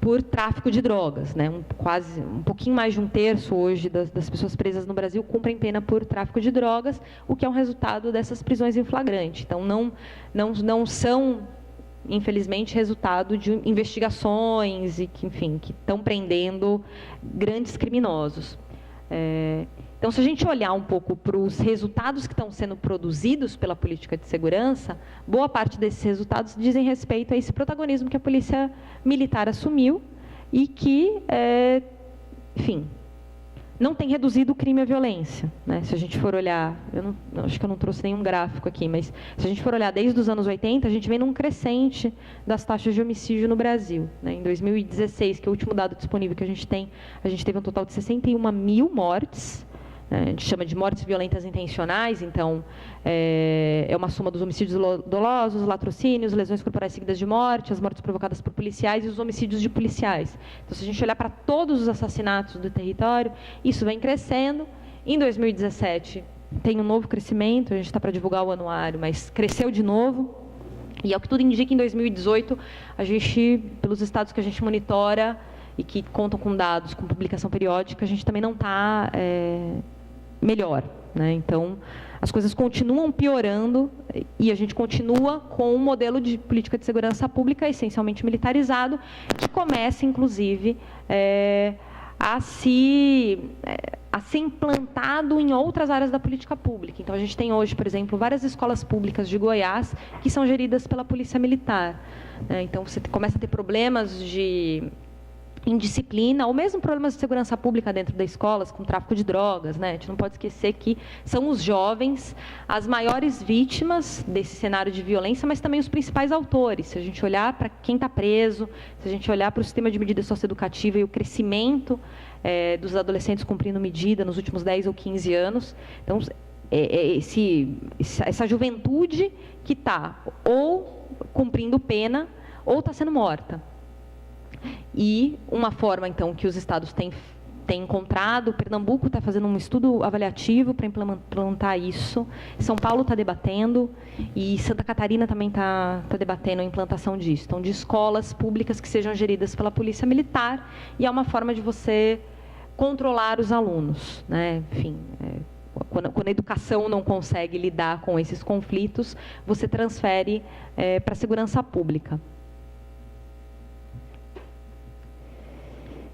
B: por tráfico de drogas, né? Quase um pouquinho mais de um terço hoje das pessoas presas no Brasil cumprem pena por tráfico de drogas, o que é um resultado dessas prisões em flagrante. Então, não são, infelizmente, resultado de investigações e que, enfim, que estão prendendo grandes criminosos. Então, se a gente olhar um pouco para os resultados que estão sendo produzidos pela política de segurança, boa parte desses resultados dizem respeito a esse protagonismo que a polícia militar assumiu e que, enfim, não tem reduzido o crime e a violência, né? Se a gente for olhar, acho que eu não trouxe nenhum gráfico aqui, mas se a gente for olhar desde os anos 80, a gente vem num crescente das taxas de homicídio no Brasil, né? Em 2016, que é o último dado disponível que a gente teve um total de 61 mil mortes. A gente chama de mortes violentas intencionais, então é uma soma dos homicídios dolosos, latrocínios, lesões corporais seguidas de morte, as mortes provocadas por policiais e os homicídios de policiais. Então, se a gente olhar para todos os assassinatos do território, isso vem crescendo. Em 2017, tem um novo crescimento, a gente está para divulgar o anuário, mas cresceu de novo. E, ao que tudo indica, em 2018, a gente, pelos estados que a gente monitora e que contam com dados, com publicação periódica, a gente também não está melhor, né? Então, as coisas continuam piorando e a gente continua com um modelo de política de segurança pública essencialmente militarizado, que começa, inclusive, a ser implantado em outras áreas da política pública. Então, a gente tem hoje, por exemplo, várias escolas públicas de Goiás que são geridas pela Polícia Militar, né? Então, você começa a ter problemas de indisciplina, ou mesmo problemas de segurança pública dentro das escolas, com tráfico de drogas, né? A gente não pode esquecer que são os jovens as maiores vítimas desse cenário de violência, mas também os principais autores. Se a gente olhar para quem está preso, se a gente olhar para o sistema de medida socioeducativa e o crescimento dos adolescentes cumprindo medida nos últimos 10 ou 15 anos, então, essa juventude que está ou cumprindo pena ou está sendo morta. E uma forma, então, que os estados têm encontrado, Pernambuco está fazendo um estudo avaliativo para implementar isso, São Paulo está debatendo e Santa Catarina também está debatendo a implantação disso. Então, de escolas públicas que sejam geridas pela Polícia Militar, e é uma forma de você controlar os alunos, né? Enfim, quando a educação não consegue lidar com esses conflitos, você transfere para a segurança pública.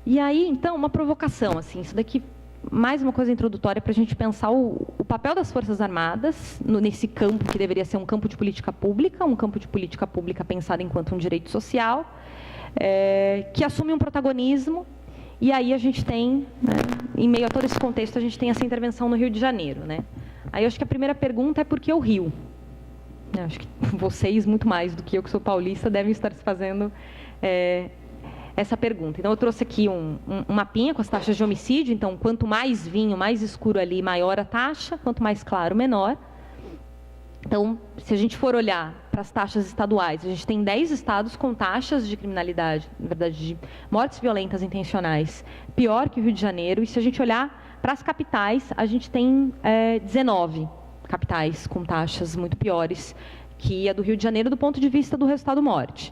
B: E aí, então, uma provocação, assim, isso daqui, mais uma coisa introdutória para a gente pensar o papel das Forças Armadas nesse campo que deveria ser um campo de política pública pensado enquanto um direito social, que assume um protagonismo, e aí a gente tem, né, em meio a todo esse contexto, a gente tem essa intervenção no Rio de Janeiro, né? Aí eu acho que a primeira pergunta é por que o Rio? Eu acho que vocês, muito mais do que eu, que sou paulista, devem estar se fazendo essa pergunta. Então, eu trouxe aqui um mapinha com as taxas de homicídio. Então, quanto mais vinho, mais escuro ali, maior a taxa. Quanto mais claro, menor. Então, se a gente for olhar para as taxas estaduais, a gente tem 10 estados com taxas de criminalidade, na verdade, de mortes violentas intencionais, pior que o Rio de Janeiro. E se a gente olhar para as capitais, a gente tem 19 capitais com taxas muito piores que a do Rio de Janeiro do ponto de vista do resultado morte.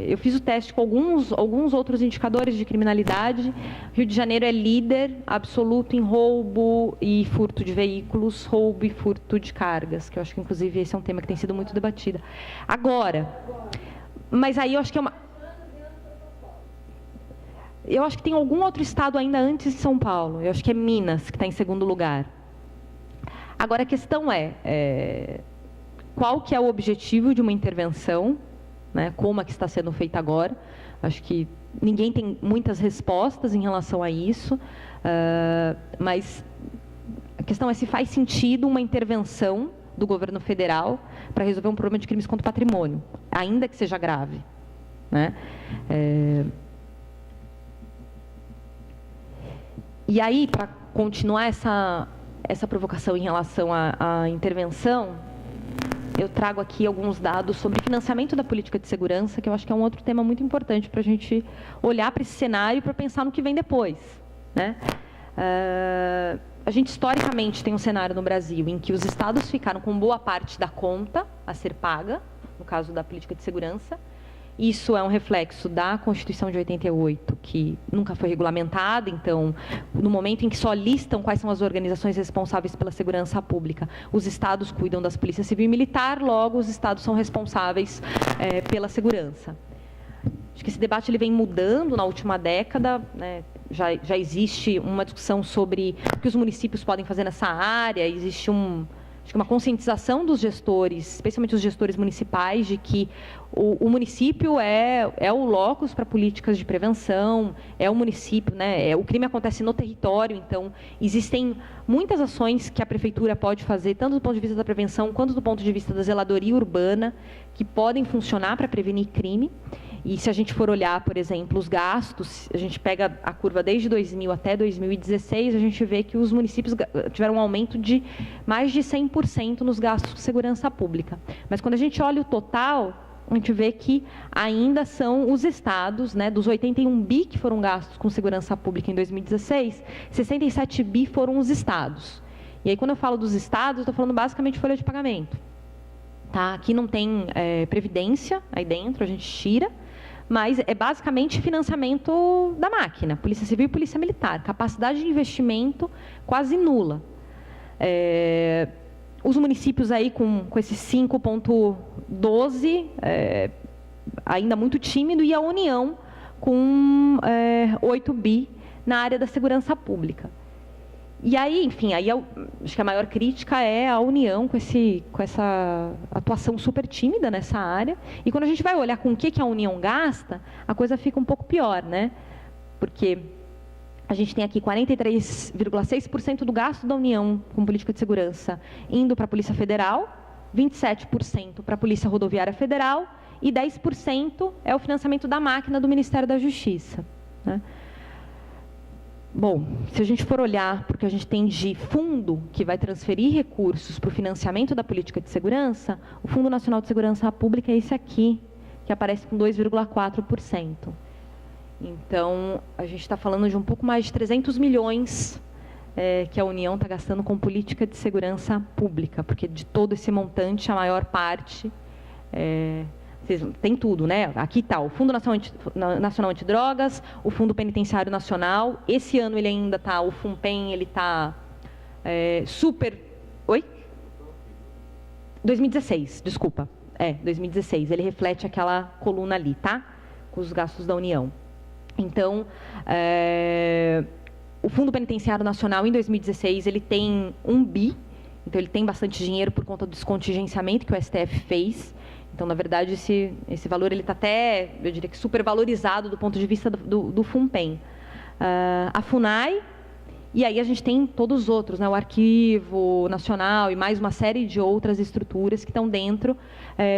B: Eu fiz o teste com alguns outros indicadores de criminalidade. Rio de Janeiro é líder absoluto em roubo e furto de veículos, roubo e furto de cargas, que eu acho que, inclusive, esse é um tema que tem sido muito debatido. Agora, mas aí eu acho que eu acho que tem algum outro estado ainda antes de São Paulo. Eu acho que é Minas, que está em segundo lugar. Agora, a questão qual que é o objetivo de uma intervenção, né, como a que está sendo feita agora. Acho que ninguém tem muitas respostas em relação a isso, mas a questão é se faz sentido uma intervenção do governo federal para resolver um problema de crimes contra o patrimônio, ainda que seja grave, né? E aí, para continuar essa provocação em relação à intervenção, eu trago aqui alguns dados sobre financiamento da política de segurança, que eu acho que é um outro tema muito importante para a gente olhar para esse cenário e para pensar no que vem depois, né? A gente, historicamente, tem um cenário no Brasil em que os estados ficaram com boa parte da conta a ser paga, no caso da política de segurança. Isso é um reflexo da Constituição de 88, que nunca foi regulamentada. Então, no momento em que só listam quais são as organizações responsáveis pela segurança pública, os estados cuidam das polícias civil e militar, logo os estados são responsáveis pela segurança. Acho que esse debate ele vem mudando na última década, né? Já existe uma discussão sobre o que os municípios podem fazer nessa área, existe acho que uma conscientização dos gestores, especialmente os gestores municipais, de que o município é o locus para políticas de prevenção, é o município, né? O crime acontece no território, então existem muitas ações que a prefeitura pode fazer, tanto do ponto de vista da prevenção, quanto do ponto de vista da zeladoria urbana, que podem funcionar para prevenir crime. E se a gente for olhar, por exemplo, os gastos, a gente pega a curva desde 2000 até 2016, a gente vê que os municípios tiveram um aumento de mais de 100% nos gastos de segurança pública. Mas quando a gente olha o total, a gente vê que ainda são os estados, né, dos 81 bi que foram gastos com segurança pública em 2016, 67 bi foram os estados. E aí, quando eu falo dos estados, eu estou falando basicamente de folha de pagamento. Tá? Aqui não tem previdência aí dentro, a gente tira, mas é basicamente financiamento da máquina, Polícia Civil e Polícia Militar. Capacidade de investimento quase nula. Os municípios aí com esse 5,12, ainda muito tímido, e a União com 8 bi na área da segurança pública. E aí, enfim, acho que a maior crítica é a União com essa atuação super tímida nessa área. E quando a gente vai olhar com o que a União gasta, a coisa fica um pouco pior, né? Porque a gente tem aqui 43,6% do gasto da União com política de segurança indo para a Polícia Federal, 27% para a Polícia Rodoviária Federal e 10% é o financiamento da máquina do Ministério da Justiça, né? Bom, se a gente for olhar para o que a gente tem de fundo que vai transferir recursos para o financiamento da política de segurança, o Fundo Nacional de Segurança Pública é esse aqui, que aparece com 2,4%. Então, a gente está falando de um pouco mais de 300 milhões que a União está gastando com política de segurança pública, porque de todo esse montante, a maior parte... tem tudo, né? Aqui está o Fundo Nacional Antidrogas, o Fundo Penitenciário Nacional. Esse ano ele ainda está, o FUNPEN, ele está super... Oi? 2016, desculpa. 2016. Ele reflete aquela coluna ali, tá? Com os gastos da União. Então, o Fundo Penitenciário Nacional, em 2016, ele tem 1 bi. Então, ele tem bastante dinheiro por conta do descontingenciamento que o STF fez. Então, na verdade, esse valor está até, eu diria que supervalorizado do ponto de vista do FUNPEN. A FUNAI, e aí a gente tem todos os outros, né? O Arquivo Nacional e mais uma série de outras estruturas que estão dentro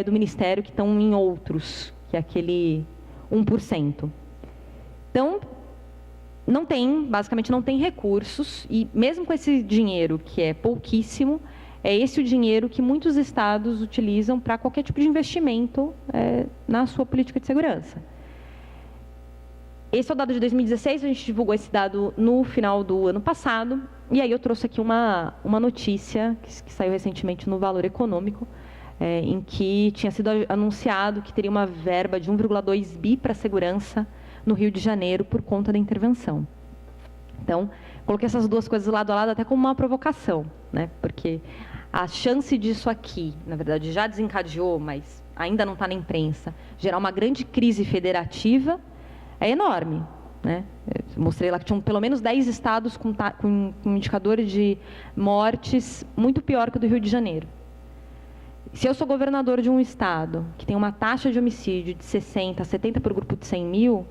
B: do Ministério, que estão em outros, que é aquele 1%. Então, basicamente não tem recursos, e mesmo com esse dinheiro, que é pouquíssimo, é esse o dinheiro que muitos estados utilizam para qualquer tipo de investimento na sua política de segurança. Esse é o dado de 2016, a gente divulgou esse dado no final do ano passado, e aí eu trouxe aqui uma notícia que saiu recentemente no Valor Econômico, em que tinha sido anunciado que teria uma verba de 1,2 bi para a segurança no Rio de Janeiro por conta da intervenção. Então, coloquei essas duas coisas lado a lado até como uma provocação, né? Porque a chance disso aqui, na verdade, já desencadeou, mas ainda não está na imprensa, gerar uma grande crise federativa é enorme, né? Eu mostrei lá que tinham pelo menos 10 estados com indicador de mortes muito pior que o do Rio de Janeiro. Se eu sou governador de um estado que tem uma taxa de homicídio de 60, 70 por grupo de 100 mil,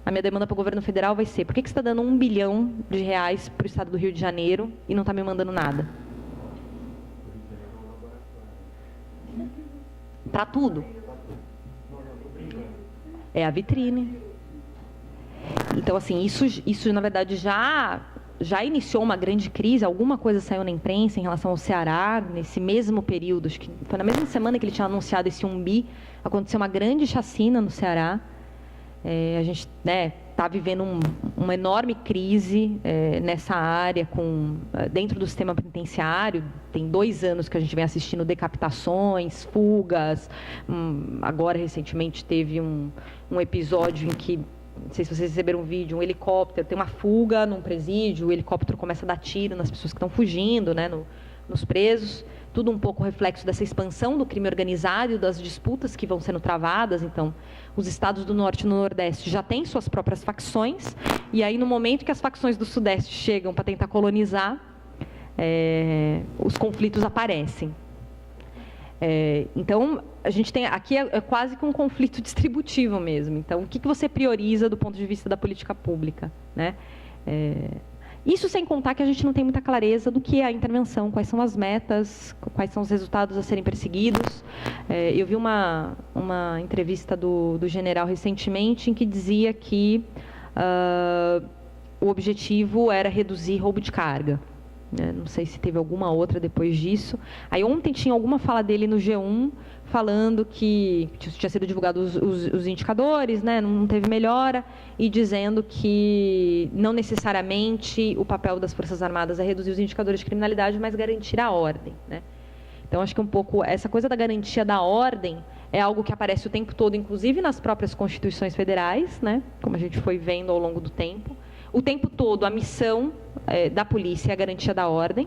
B: a minha demanda para o governo federal vai ser: por que você está dando R$1 bilhão para o estado do Rio de Janeiro e não está me mandando nada? Para tudo. É a vitrine. Então, assim, isso na verdade já iniciou uma grande crise. Alguma coisa saiu na imprensa em relação ao Ceará, nesse mesmo período, acho que foi na mesma semana que ele tinha anunciado esse 1 bi, aconteceu uma grande chacina no Ceará. A gente está está vivendo uma enorme crise nessa área, dentro do sistema penitenciário. Tem 2 anos que a gente vem assistindo decapitações, fugas. Agora, recentemente, teve um episódio em que, não sei se vocês receberam um vídeo, um helicóptero, tem uma fuga num presídio, o helicóptero começa a dar tiro nas pessoas que estão fugindo, né, nos presos. Tudo um pouco reflexo dessa expansão do crime organizado e das disputas que vão sendo travadas. Então, os estados do Norte e do Nordeste já têm suas próprias facções, e aí, no momento que as facções do Sudeste chegam para tentar colonizar, os conflitos aparecem. Então, a gente tem aqui quase que um conflito distributivo mesmo. Então, o que você prioriza do ponto de vista da política pública, né? Isso sem contar que a gente não tem muita clareza do que é a intervenção, quais são as metas, quais são os resultados a serem perseguidos. Eu vi uma entrevista do general recentemente em que dizia que o objetivo era reduzir roubo de carga. Não sei se teve alguma outra depois disso. Aí ontem tinha alguma fala dele no G1 falando que tinha sido divulgados os indicadores, né, não teve melhora, e dizendo que não necessariamente o papel das Forças Armadas é reduzir os indicadores de criminalidade, mas garantir a ordem, né? Então, acho que um pouco essa coisa da garantia da ordem é algo que aparece o tempo todo, inclusive nas próprias constituições federais, né, como a gente foi vendo ao longo do tempo. O tempo todo, a missão da polícia é a garantia da ordem.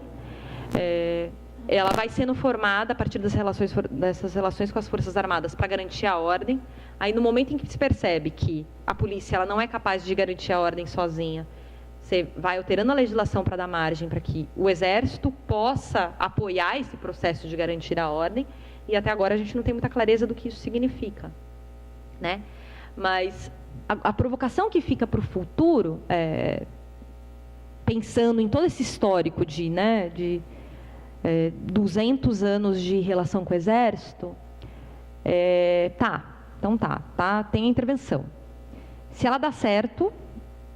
B: Ela vai sendo formada a partir dessas relações com as Forças Armadas para garantir a ordem. Aí, no momento em que se percebe que a polícia ela não é capaz de garantir a ordem sozinha, você vai alterando a legislação para dar margem para que o Exército possa apoiar esse processo de garantir a ordem, e até agora a gente não tem muita clareza do que isso significa, né? Mas a provocação que fica para o futuro, pensando em todo esse histórico de 200 anos de relação com o Exército, tem a intervenção. Se ela dá certo,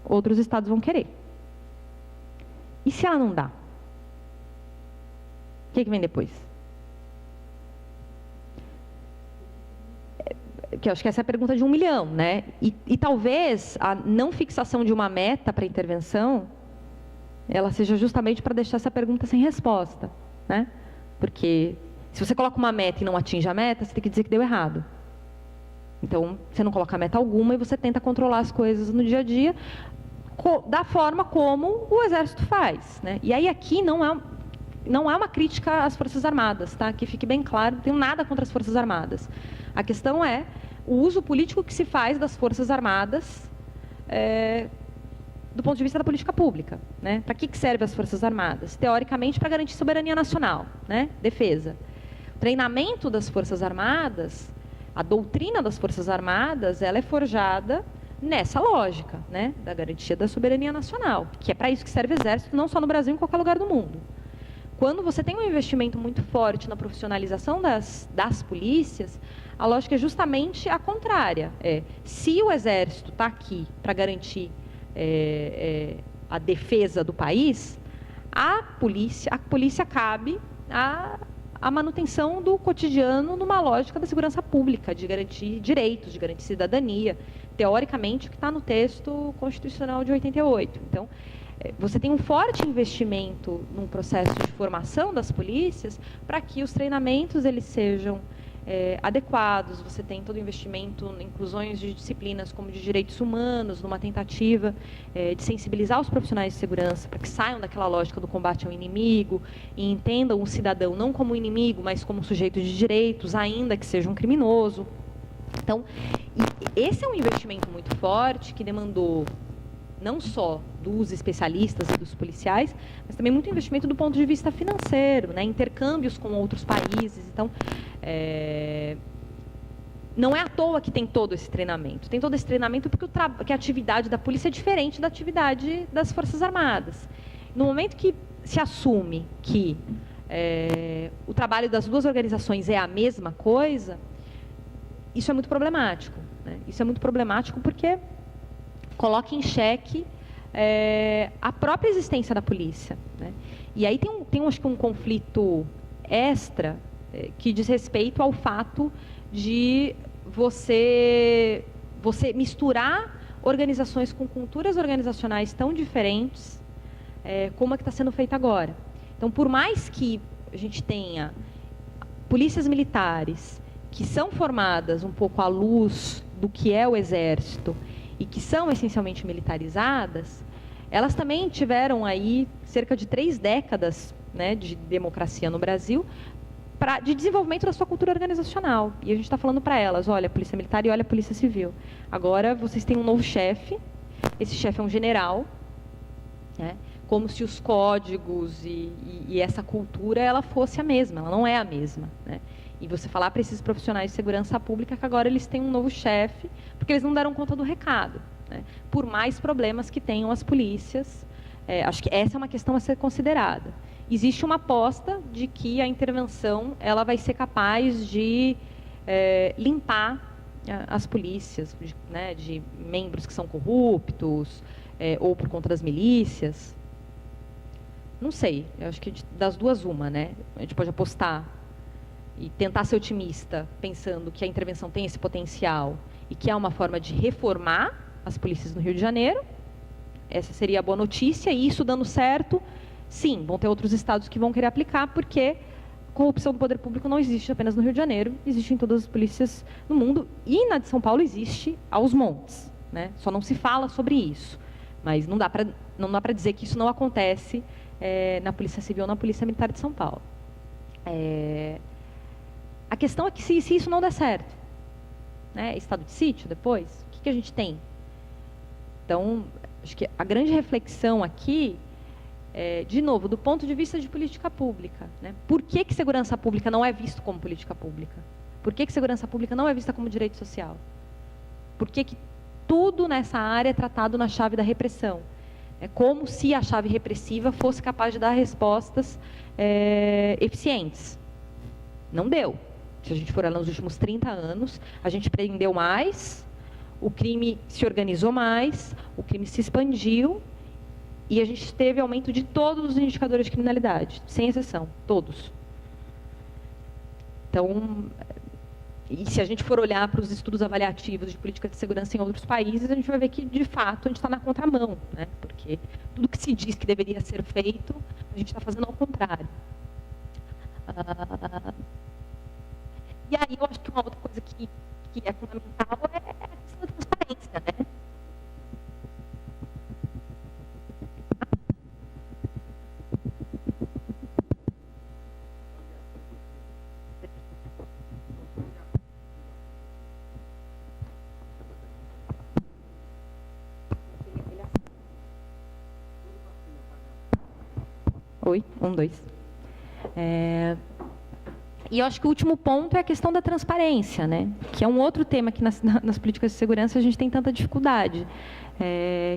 B: outros estados vão querer. E se ela não dá? O que vem depois? Que eu acho que essa é a pergunta de 1 milhão, né? E talvez a não fixação de uma meta para a intervenção, ela seja justamente para deixar essa pergunta sem resposta, né? Porque se você coloca uma meta e não atinge a meta, você tem que dizer que deu errado. Então, você não coloca meta alguma e você tenta controlar as coisas no dia a dia da forma como o Exército faz, né? E aí aqui não é uma crítica às Forças Armadas, tá? Que fique bem claro, não tenho nada contra as Forças Armadas. A questão é o uso político que se faz das Forças Armadas do ponto de vista da política pública, né? Para que servem as Forças Armadas? Teoricamente, para garantir soberania nacional, né? Defesa. O treinamento das Forças Armadas, a doutrina das Forças Armadas, ela é forjada nessa lógica, né? Da garantia da soberania nacional, que é para isso que serve o Exército, não só no Brasil, em qualquer lugar do mundo. Quando você tem um investimento muito forte na profissionalização das polícias, a lógica é justamente a contrária. Se o Exército está aqui para garantir a defesa do país, a polícia cabe a manutenção do cotidiano numa lógica da segurança pública, de garantir direitos, de garantir cidadania, teoricamente, o que está no texto constitucional de 88. Então, você tem um forte investimento num processo de formação das polícias para que os treinamentos eles sejam adequados. Você tem todo o investimento em inclusões de disciplinas como de direitos humanos, numa tentativa de sensibilizar os profissionais de segurança para que saiam daquela lógica do combate ao inimigo e entendam o cidadão não como inimigo, mas como sujeito de direitos, ainda que seja um criminoso. Então, esse é um investimento muito forte que demandou não só dos especialistas e dos policiais, mas também muito investimento do ponto de vista financeiro, né? Intercâmbios com outros países. Então, não é à toa que tem todo esse treinamento. Tem todo esse treinamento porque a atividade da polícia é diferente da atividade das Forças Armadas. No momento que se assume que o trabalho das duas organizações é a mesma coisa, isso é muito problemático, né? Isso é muito problemático porque coloca em xeque a própria existência da polícia, né? E aí tem acho que um conflito extra que diz respeito ao fato de você misturar organizações com culturas organizacionais tão diferentes como a que está sendo feita agora. Então, por mais que a gente tenha polícias militares que são formadas um pouco à luz do que é o Exército e que são essencialmente militarizadas, elas também tiveram aí cerca de 3 décadas, né, de democracia no Brasil, de desenvolvimento da sua cultura organizacional. E a gente está falando para elas, olha a Polícia Militar e olha a Polícia Civil. Agora vocês têm um novo chefe, esse chefe é um general, né, como se os códigos e essa cultura ela fosse a mesma, ela não é a mesma, né? E você falar para esses profissionais de segurança pública que agora eles têm um novo chefe, porque eles não deram conta do recado, né? Por mais problemas que tenham as polícias, acho que essa é uma questão a ser considerada. Existe uma aposta de que a intervenção ela vai ser capaz de limpar as polícias, né, de membros que são corruptos, ou por conta das milícias. Não sei, eu acho que das duas uma, né? A gente pode apostar e tentar ser otimista, pensando que a intervenção tem esse potencial e que é uma forma de reformar as polícias no Rio de Janeiro. Essa seria a boa notícia, e isso dando certo, sim, vão ter outros estados que vão querer aplicar, porque corrupção do poder público não existe apenas no Rio de Janeiro, existe em todas as polícias no mundo, e na de São Paulo existe aos montes, né? Só não se fala sobre isso, mas não dá para dizer que isso não acontece na Polícia Civil ou na Polícia Militar de São Paulo. A questão é que se isso não der certo, né, estado de sítio depois, o que a gente tem? Então, acho que a grande reflexão aqui de novo, do ponto de vista de política pública, né? Por que segurança pública não é visto como política pública? Por que segurança pública não é vista como direito social? Por que tudo nessa área é tratado na chave da repressão? É como se a chave repressiva fosse capaz de dar respostas eficientes. Não deu. Se a gente for olhar nos últimos 30 anos, a gente prendeu mais, o crime se organizou mais, o crime se expandiu, e a gente teve aumento de todos os indicadores de criminalidade, sem exceção, todos. Então, e se a gente for olhar para os estudos avaliativos de política de segurança em outros países, a gente vai ver que, de fato, a gente está na contramão, né? Porque tudo que se diz que deveria ser feito, a gente está fazendo ao contrário. E aí, eu acho que uma outra coisa que é fundamental é a questão da transparência, né? Oi, 1, 2. E eu acho que o último ponto é a questão da transparência, né? Que é um outro tema que nas políticas de segurança a gente tem tanta dificuldade,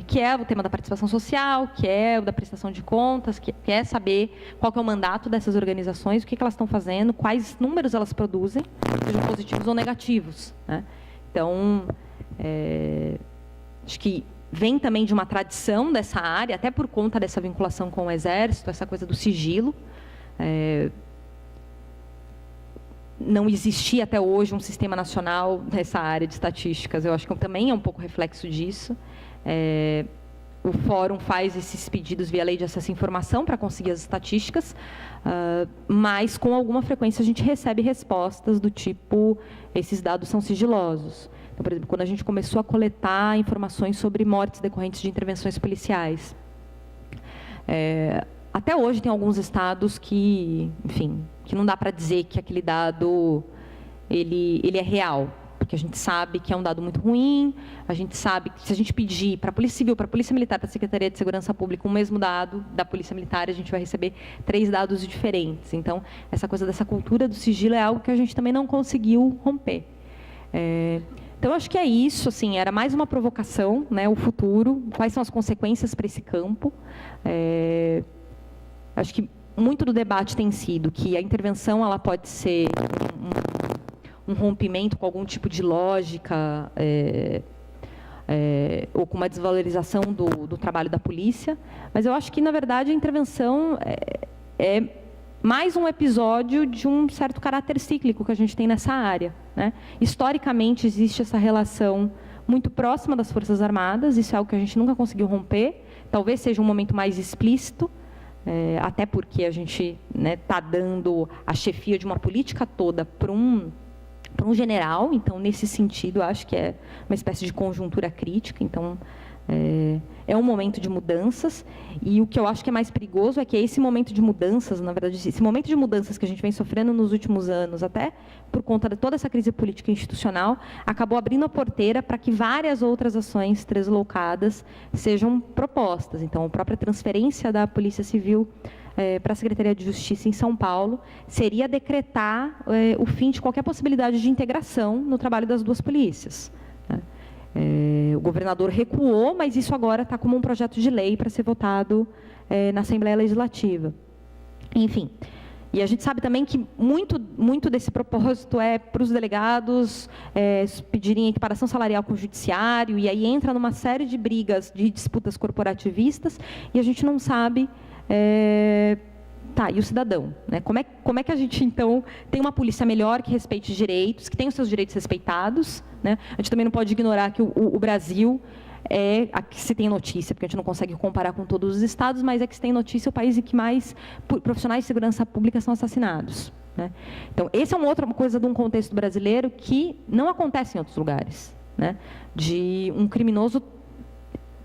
B: que é o tema da participação social, que é o da prestação de contas, que é saber qual que é o mandato dessas organizações, o que elas estão fazendo, quais números elas produzem, sejam positivos ou negativos, né? Então, acho que vem também de uma tradição dessa área, até por conta dessa vinculação com o Exército, essa coisa do sigilo. Não existia até hoje um sistema nacional nessa área de estatísticas. Eu acho que também é um pouco reflexo disso. O Fórum faz esses pedidos via lei de acesso à informação para conseguir as estatísticas, mas com alguma frequência a gente recebe respostas do tipo, esses dados são sigilosos. Então, por exemplo, quando a gente começou a coletar informações sobre mortes decorrentes de intervenções policiais, até hoje tem alguns estados que, enfim, que não dá para dizer que aquele dado ele é real, porque a gente sabe que é um dado muito ruim, a gente sabe que se a gente pedir para a Polícia Civil, para a Polícia Militar, para a Secretaria de Segurança Pública o mesmo dado da Polícia Militar, a gente vai receber 3 dados diferentes. Então, essa coisa dessa cultura do sigilo é algo que a gente também não conseguiu romper. Então, acho que é isso, assim, era mais uma provocação, né, o futuro, quais são as consequências para esse campo. Acho que muito do debate tem sido que a intervenção ela pode ser um rompimento com algum tipo de lógica ou com uma desvalorização do trabalho da polícia, mas eu acho que, na verdade, a intervenção é mais um episódio de um certo caráter cíclico que a gente tem nessa área, né? Historicamente, existe essa relação muito próxima das Forças Armadas, isso é algo que a gente nunca conseguiu romper, talvez seja um momento mais explícito, até porque a gente está dando a chefia de uma política toda para um general, então, nesse sentido, acho que é uma espécie de conjuntura crítica, então, é um momento de mudanças, e o que eu acho que é mais perigoso é que esse momento de mudanças, na verdade, esse momento de mudanças que a gente vem sofrendo nos últimos anos, até por conta de toda essa crise política e institucional, acabou abrindo a porteira para que várias outras ações translocadas sejam propostas. Então, a própria transferência da Polícia Civil para a Secretaria de Justiça em São Paulo seria decretar o fim de qualquer possibilidade de integração no trabalho das duas polícias. O governador recuou, mas isso agora está como um projeto de lei para ser votado na Assembleia Legislativa. Enfim, e a gente sabe também que muito desse propósito é para os delegados pedirem equiparação salarial com o judiciário, e aí entra numa série de brigas, de disputas corporativistas, e a gente não sabe... e o cidadão? Né? Como é que a gente, então, tem uma polícia melhor que respeite direitos, que tenha os seus direitos respeitados? Né? A gente também não pode ignorar que o Brasil aqui se tem notícia, porque a gente não consegue comparar com todos os estados, mas é que se tem notícia o país em que mais profissionais de segurança pública são assassinados. Né? Então, essa é uma outra coisa de um contexto brasileiro que não acontece em outros lugares. Né? De um criminoso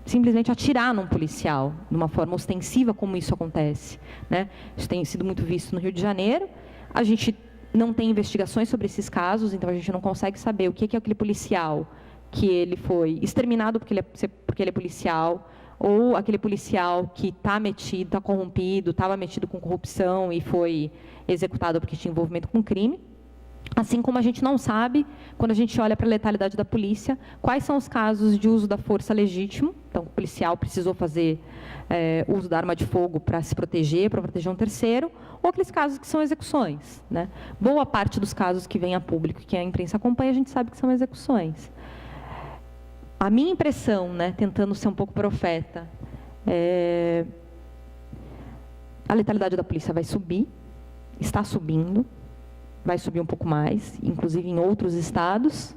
B: simplesmente atirar num policial, de uma forma ostensiva, como isso acontece. Né? Isso tem sido muito visto no Rio de Janeiro. A gente não tem investigações sobre esses casos, então a gente não consegue saber o que é aquele policial que ele foi exterminado porque ele é policial, ou aquele policial que está metido, está corrompido, estava metido com corrupção e foi executado porque tinha envolvimento com crime. Assim como a gente não sabe, quando a gente olha para a letalidade da polícia, quais são os casos de uso da força legítimo. Então, o policial precisou fazer uso da arma de fogo para se proteger, para proteger um terceiro, ou aqueles casos que são execuções. Né? Boa parte dos casos que vêm a público, que a imprensa acompanha, a gente sabe que são execuções. A minha impressão, né, tentando ser um pouco profeta, a letalidade da polícia vai subir, está subindo, vai subir um pouco mais, inclusive em outros estados.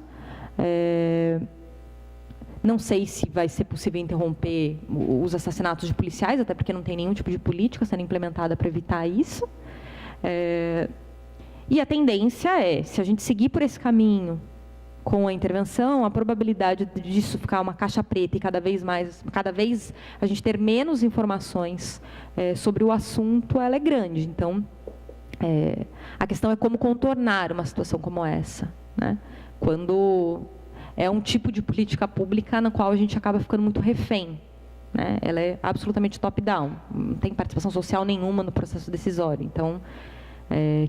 B: Não sei se vai ser possível interromper os assassinatos de policiais, até porque não tem nenhum tipo de política sendo implementada para evitar isso. E a tendência se a gente seguir por esse caminho com a intervenção, a probabilidade disso ficar uma caixa preta e cada vez a gente ter menos informações sobre o assunto, ela é grande. Então, a questão é como contornar uma situação como essa, né? Quando é um tipo de política pública na qual a gente acaba ficando muito refém, né? Ela é absolutamente top-down, não tem participação social nenhuma no processo decisório. Então,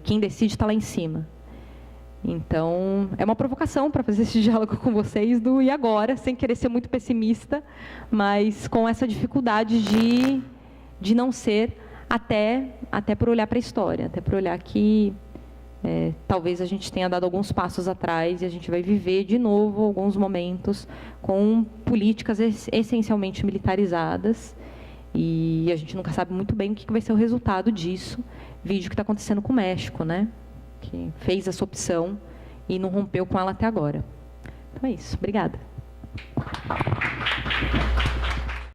B: quem decide está lá em cima. Então, é uma provocação para fazer esse diálogo com vocês do e agora, sem querer ser muito pessimista, mas com essa dificuldade de não ser até por olhar para a história, até por olhar que talvez a gente tenha dado alguns passos atrás e a gente vai viver de novo alguns momentos com políticas essencialmente militarizadas, e a gente nunca sabe muito bem o que vai ser o resultado disso, vídeo que está acontecendo com o México, né? Que fez essa opção e não rompeu com ela até agora. Então é isso. Obrigada.